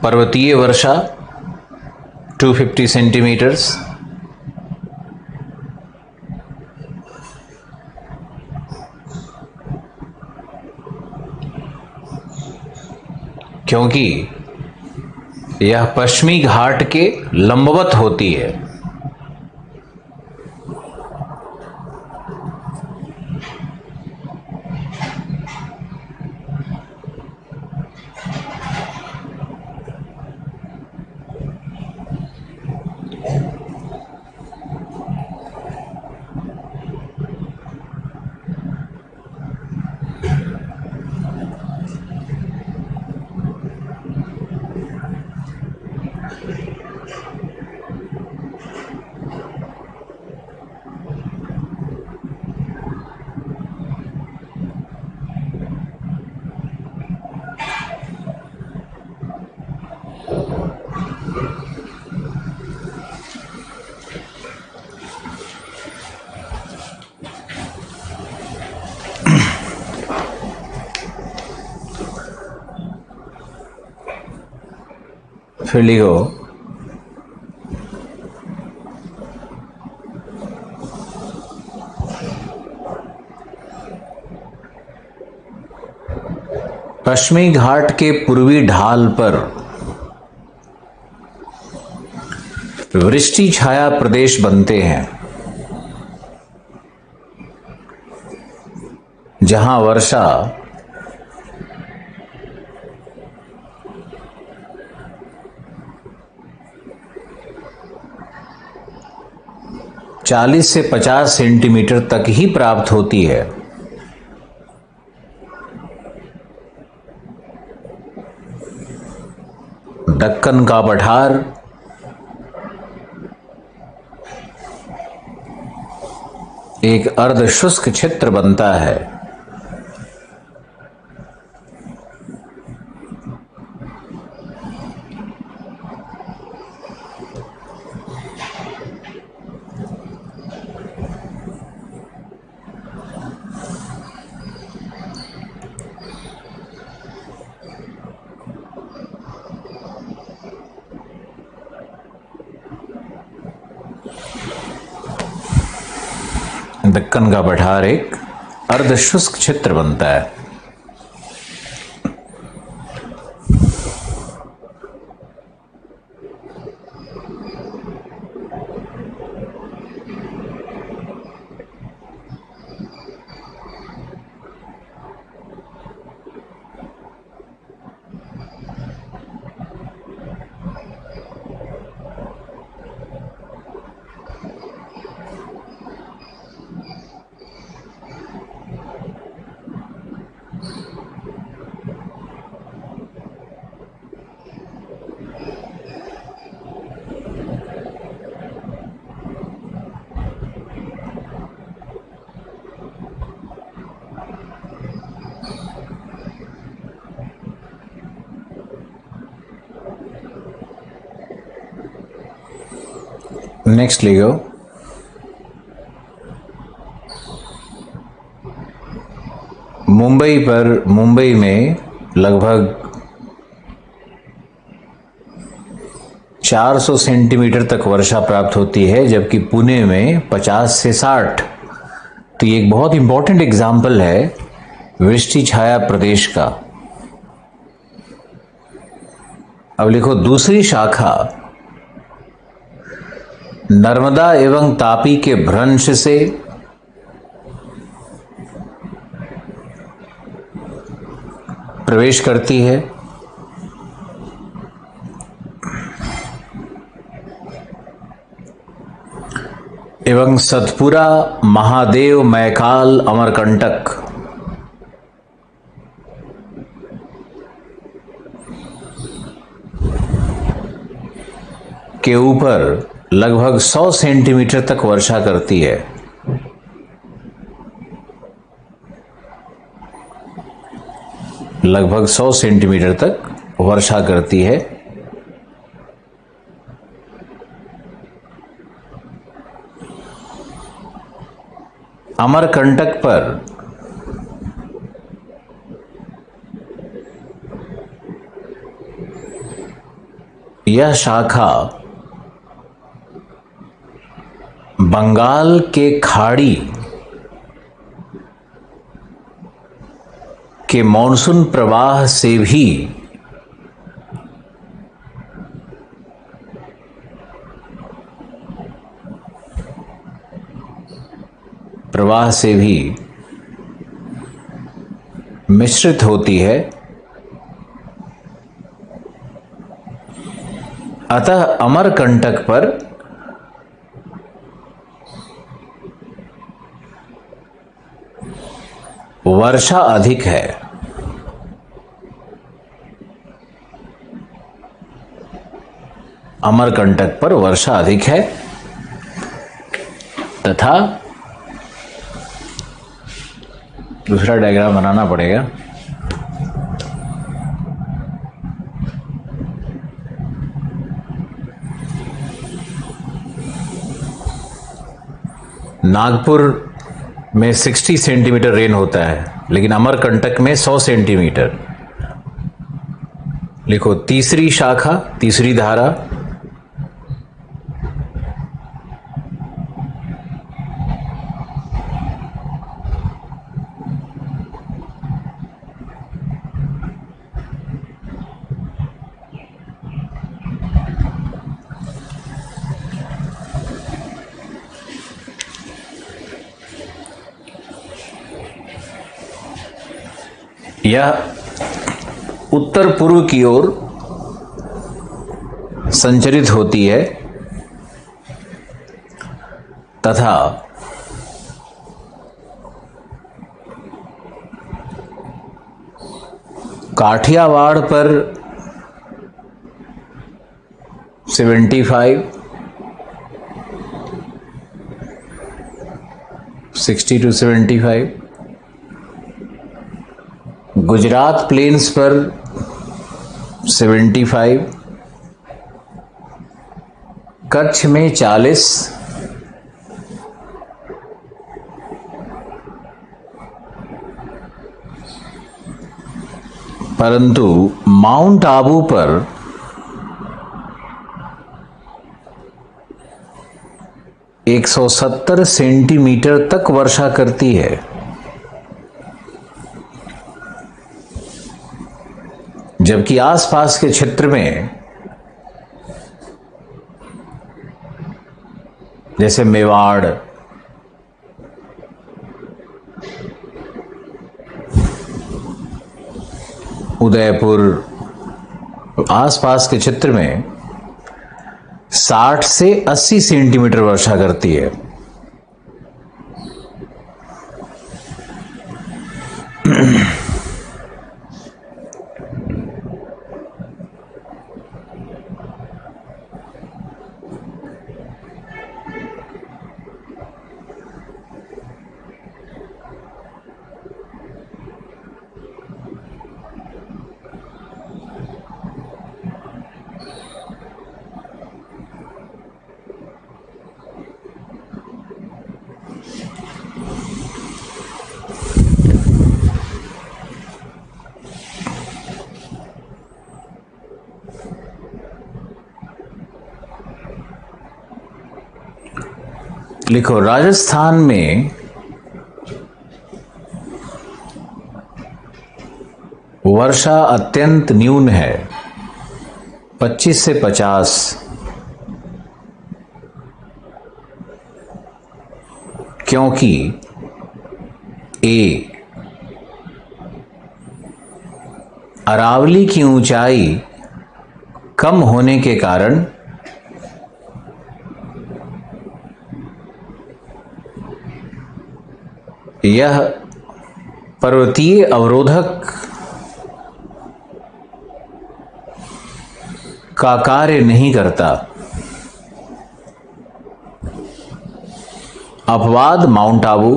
पर्वतीय वर्षा 250 सेंटीमीटर्स, क्योंकि यह पश्चिमी घाट के लंबवत होती है। फिर लिखो पश्चिमी घाट के पूर्वी ढाल पर वृष्टि छाया प्रदेश बनते हैं, जहां वर्षा चालीस से 50 सेंटीमीटर तक ही प्राप्त होती है। दक्कन का पठार एक अर्ध शुष्क क्षेत्र बनता है। दक्कन का पठार एक अर्ध शुष्क क्षेत्र बनता है। नेक्स्ट लिखो मुंबई में लगभग 400 सेंटीमीटर तक वर्षा प्राप्त होती है, जबकि पुणे में 50 से 60। तो ये एक बहुत इंपॉर्टेंट एग्जाम्पल है वृष्टि छाया प्रदेश का। अब लिखो दूसरी शाखा नर्मदा एवं तापी के भ्रंश से प्रवेश करती है। एवं सतपुरा, महादेव, मैकाल, अमरकंटक के ऊपर लगभग 100 सेंटीमीटर तक वर्षा करती है। लगभग 100 सेंटीमीटर तक वर्षा करती है। अमरकंटक पर यह शाखा बंगाल के खाड़ी के मॉनसून प्रवाह से भी मिश्रित होती है। अतः अमरकंटक पर वर्षा अधिक है। अमरकंटक पर वर्षा अधिक है तथा दूसरा डायग्राम बनाना पड़ेगा। नागपुर में 60 सेंटीमीटर रेन होता है, लेकिन अमरकंटक में 100 सेंटीमीटर। लिखो तीसरी शाखा, तीसरी धारा यह उत्तर पूर्व की ओर संचरित होती है तथा काठियावाड़ पर 75, 60 to 75, गुजरात प्लेन्स पर 75, कच्छ में 40, परंतु माउंट आबू पर 170 सेंटीमीटर तक वर्षा करती है। जबकि आसपास के क्षेत्र में जैसे मेवाड़, उदयपुर, आसपास के क्षेत्र में 60 से 80 सेंटीमीटर वर्षा करती है। लिखो राजस्थान में वर्षा अत्यंत न्यून है, 25 से 50, क्योंकि ए अरावली की ऊंचाई कम होने के कारण यह पर्वतीय अवरोधक का कार्य नहीं करता। अपवाद माउंट आबू।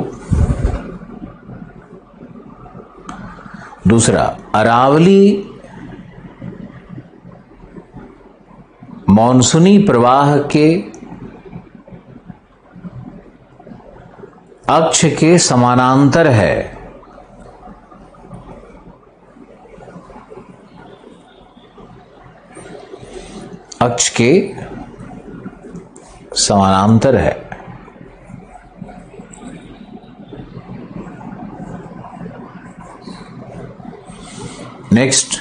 दूसरा, अरावली मॉनसूनी प्रवाह के अक्ष के समानांतर है। अक्ष के समानांतर है। नेक्स्ट,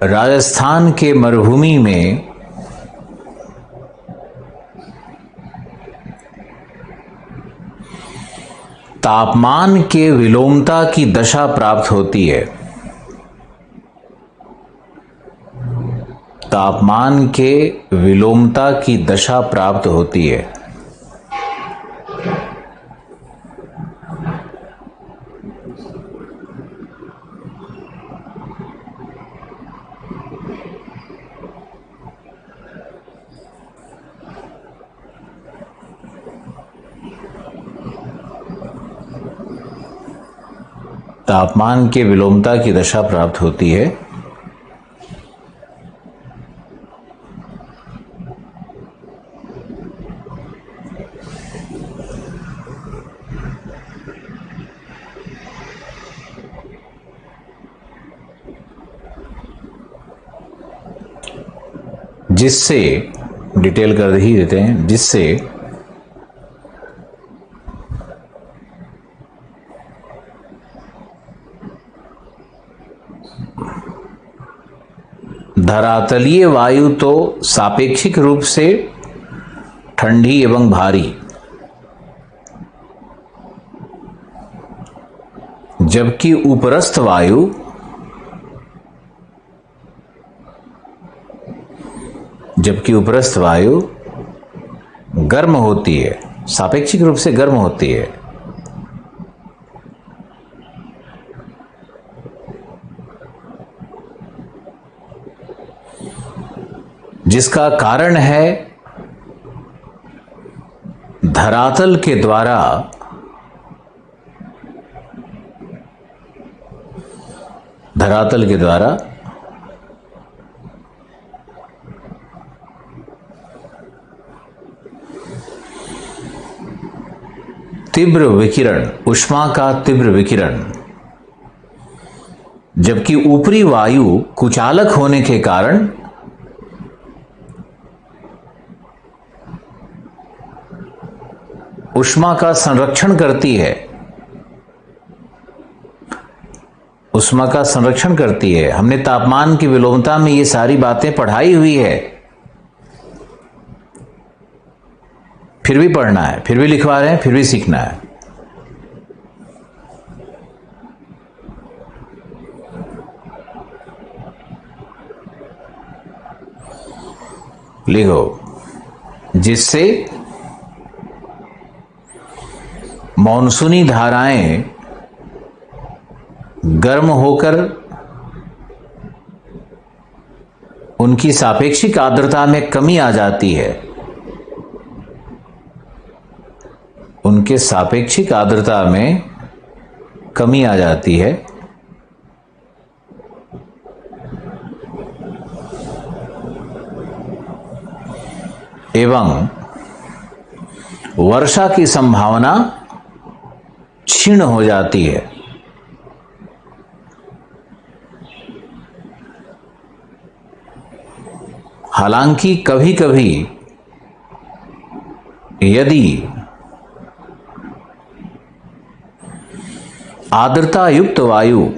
राजस्थान के मरुभूमि में तापमान के विलोमता की दशा प्राप्त होती है। तापमान के विलोमता की दशा प्राप्त होती है। तापमान के विलोमता की दशा प्राप्त होती है। जिससे, डिटेल कर ही देते हैं, जिससे धरातलीय वायु तो सापेक्षिक रूप से ठंडी एवं भारी, जबकि उपरस्थ वायु गर्म होती है, सापेक्षिक रूप से गर्म होती है। जिसका कारण है धरातल के द्वारा तीव्र विकिरण, ऊष्मा का तीव्र विकिरण, जबकि ऊपरी वायु कुचालक होने के कारण ऊष्मा का संरक्षण करती है। ऊष्मा का संरक्षण करती है। हमने तापमान की विलोमता में ये सारी बातें पढ़ाई हुई है, फिर भी पढ़ना है, फिर भी लिखवा रहे हैं, फिर भी सीखना है। लिखो, जिससे मॉनसूनी धाराएं गर्म होकर उनकी सापेक्षिक आर्द्रता में कमी आ जाती है। उनके सापेक्षिक आर्द्रता में कमी आ जाती है एवं वर्षा की संभावना क्षीण हो जाती है। हालांकि कभी कभी यदि आर्द्रता युक्त वायु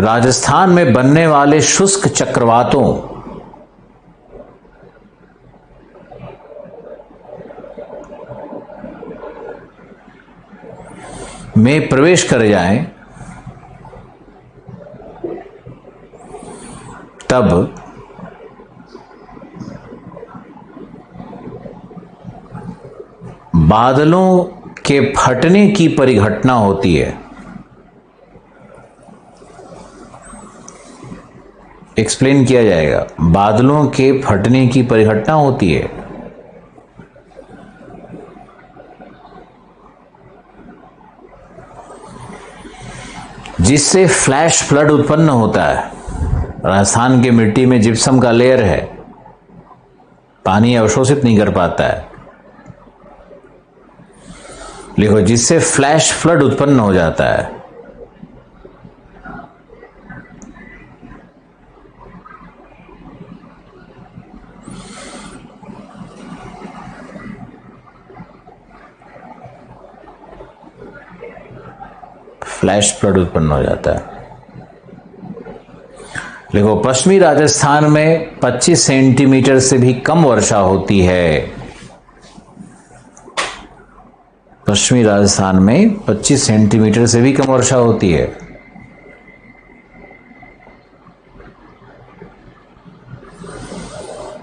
राजस्थान में बनने वाले शुष्क चक्रवातों में प्रवेश कर जाएं, तब बादलों के फटने की परिघटना होती है। एक्सप्लेन किया जाएगा। बादलों के फटने की परिघटना होती है, जिससे फ्लैश फ्लड उत्पन्न होता है। राजस्थान की मिट्टी में जिप्सम का लेयर है, पानी अवशोषित नहीं कर पाता है। लिखो, जिससे फ्लैश फ्लड उत्पन्न हो जाता है। फ्लैश फ्लड उत्पन्न हो जाता है। देखो, पश्चिमी राजस्थान में 25 सेंटीमीटर से भी कम वर्षा होती है। पश्चिमी राजस्थान में 25 सेंटीमीटर से भी कम वर्षा होती है।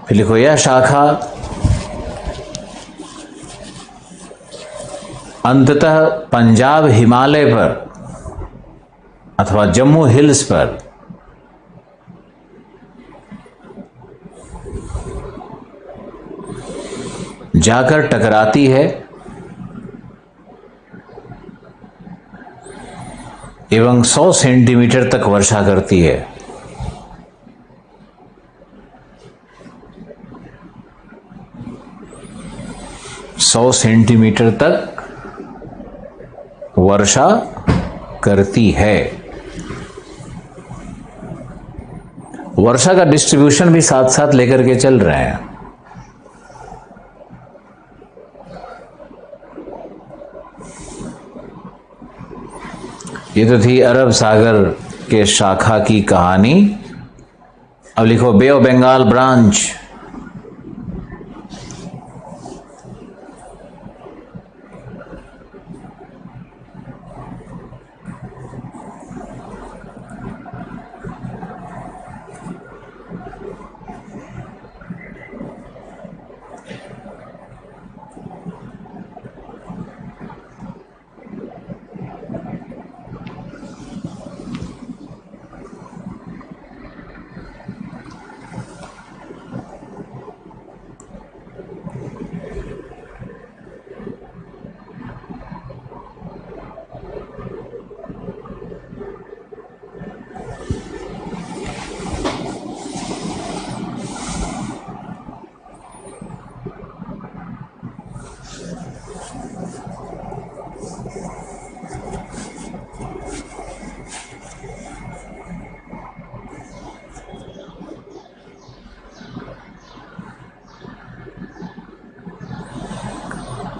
फिर लिखो, यह शाखा अंततः पंजाब हिमालय पर अथवा जम्मू हिल्स पर जाकर टकराती है एवं 100 सेंटीमीटर तक वर्षा करती है। सौ सेंटीमीटर तक वर्षा करती है। वर्षा का डिस्ट्रीब्यूशन भी साथ साथ लेकर के चल रहे हैं। ये तो थी अरब सागर के शाखा की कहानी। अब लिखो, बे ऑफ बंगाल ब्रांच।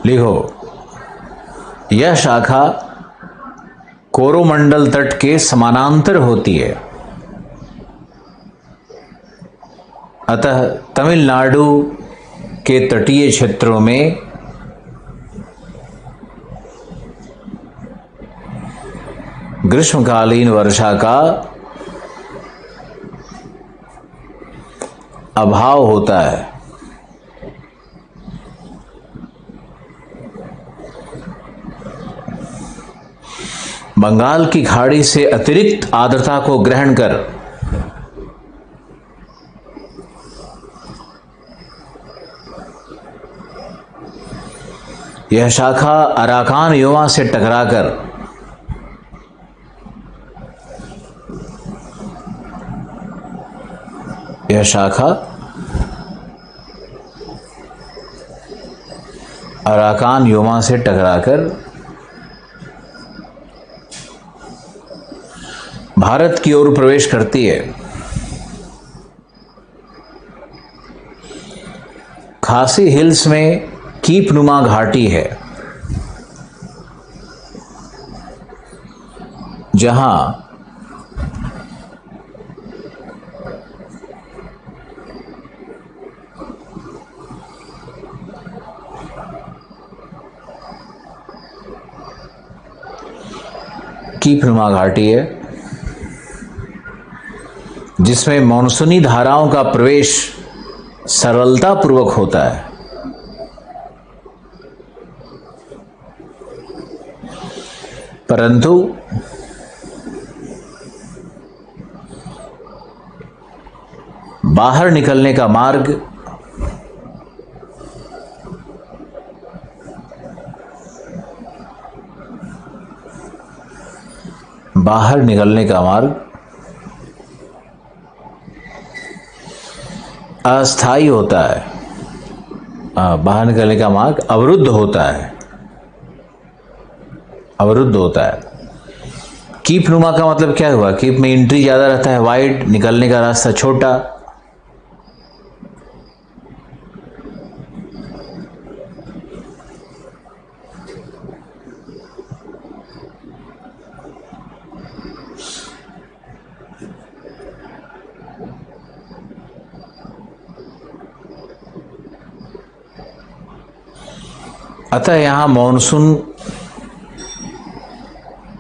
लिखो, यह शाखा कोरोमंडल तट के समानांतर होती है, अतः तमिलनाडु के तटीय क्षेत्रों में ग्रीष्मकालीन वर्षा का अभाव होता है। बंगाल की खाड़ी से अतिरिक्त आर्द्रता को ग्रहण कर यह शाखा अराकान युवा से टकराकर यह शाखा अराकान युमा से टकराकर भारत की ओर प्रवेश करती है। खासी हिल्स में कीपनुमा घाटी है, जहां कीपनुमा घाटी है, जिसमें मानसूनी धाराओं का प्रवेश सरलता पूर्वक होता है। परंतु बाहर निकलने का मार्ग, बाहर निकलने का मार्ग अस्थायी होता है। बाहर निकलने का मार्ग अवरुद्ध होता है, अवरुद्ध होता है। कीप नुमा का मतलब क्या हुआ? कीप में एंट्री ज्यादा रहता है, वाइड, निकलने का रास्ता छोटा। अतः यहां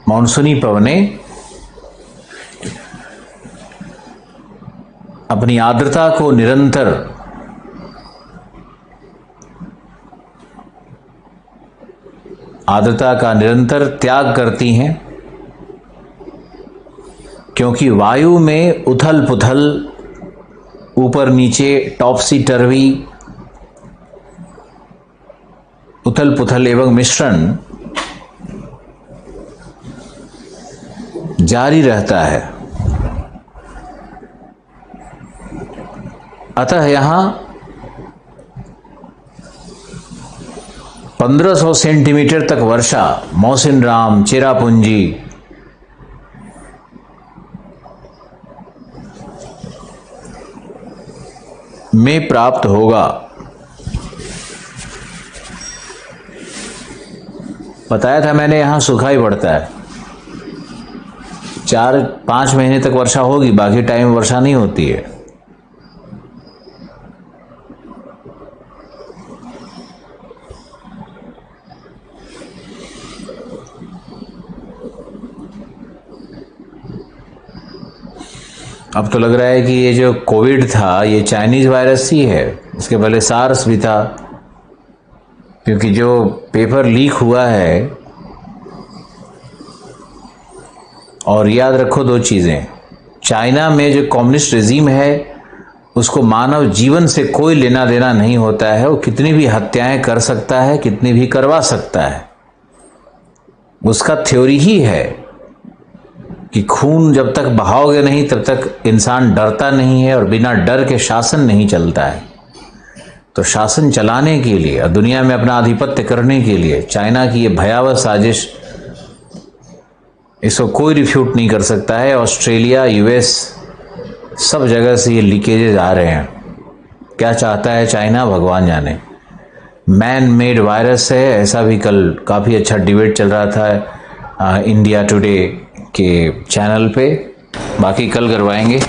मानसूनी पवनें अपनी आर्द्रता को निरंतर त्याग करती हैं, क्योंकि वायु में उथल पुथल, ऊपर नीचे, टॉपसी टर्वी, उथल पुथल एवं मिश्रण जारी रहता है। अतः यहां 1500 सेंटीमीटर तक वर्षा मौसिनराम, चेरापूंजी, में प्राप्त होगा। बताया था मैंने, यहां सूखा ही पड़ता है। 4-5 महीने तक वर्षा होगी, बाकी टाइम वर्षा नहीं होती है। अब तो लग रहा है कि ये जो कोविड था ये चाइनीज वायरस ही है। इसके पहले सार्स भी था, क्योंकि जो पेपर लीक हुआ है, और याद रखो 2 चीजें, चाइना में जो कम्युनिस्ट रेजिम है उसको मानव जीवन से कोई लेना देना नहीं होता है। वो कितनी भी हत्याएं कर सकता है, कितनी भी करवा सकता है। उसका थ्योरी ही है कि खून जब तक बहाओगे नहीं तब तक इंसान डरता नहीं है, और बिना डर के शासन नहीं चलता है। तो शासन चलाने के लिए और दुनिया में अपना आधिपत्य करने के लिए चाइना की ये भयावह साजिश, इसको कोई रिफ्यूट नहीं कर सकता है। ऑस्ट्रेलिया, यूएस, सब जगह से ये लीकेजेस आ रहे हैं। क्या चाहता है चाइना, भगवान जाने। मैन मेड वायरस है, ऐसा भी कल काफ़ी अच्छा डिबेट चल रहा था इंडिया टुडे के चैनल पे। बाकी कल करवाएंगे।